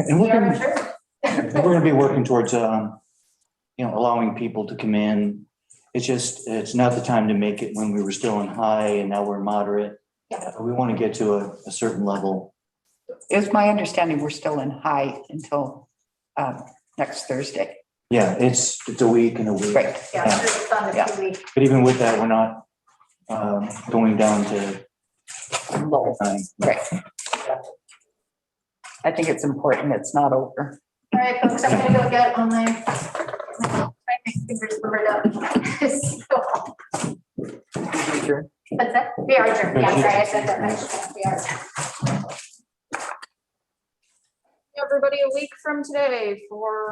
Speaker 3: And we're going to be working towards, allowing people to come in. It's not the time to make it when we were still in high and now we're moderate.
Speaker 1: Yeah.
Speaker 3: We want to get to a certain level.
Speaker 5: It's my understanding we're still in high until next Thursday.
Speaker 3: Yeah, it's a week and a week.
Speaker 5: Right.
Speaker 1: Yeah,
Speaker 3: Yeah.
Speaker 1: it's fun to 2 weeks.
Speaker 3: But even with that, we're not going down to
Speaker 5: Low.
Speaker 3: time.
Speaker 5: Right. I think it's important. It's not over.
Speaker 1: All right, folks, I'm gonna go get on my typing fingers covered up. So, what's that? We are adjourned. Yeah, sorry, I said that. We are. Everybody a week from today for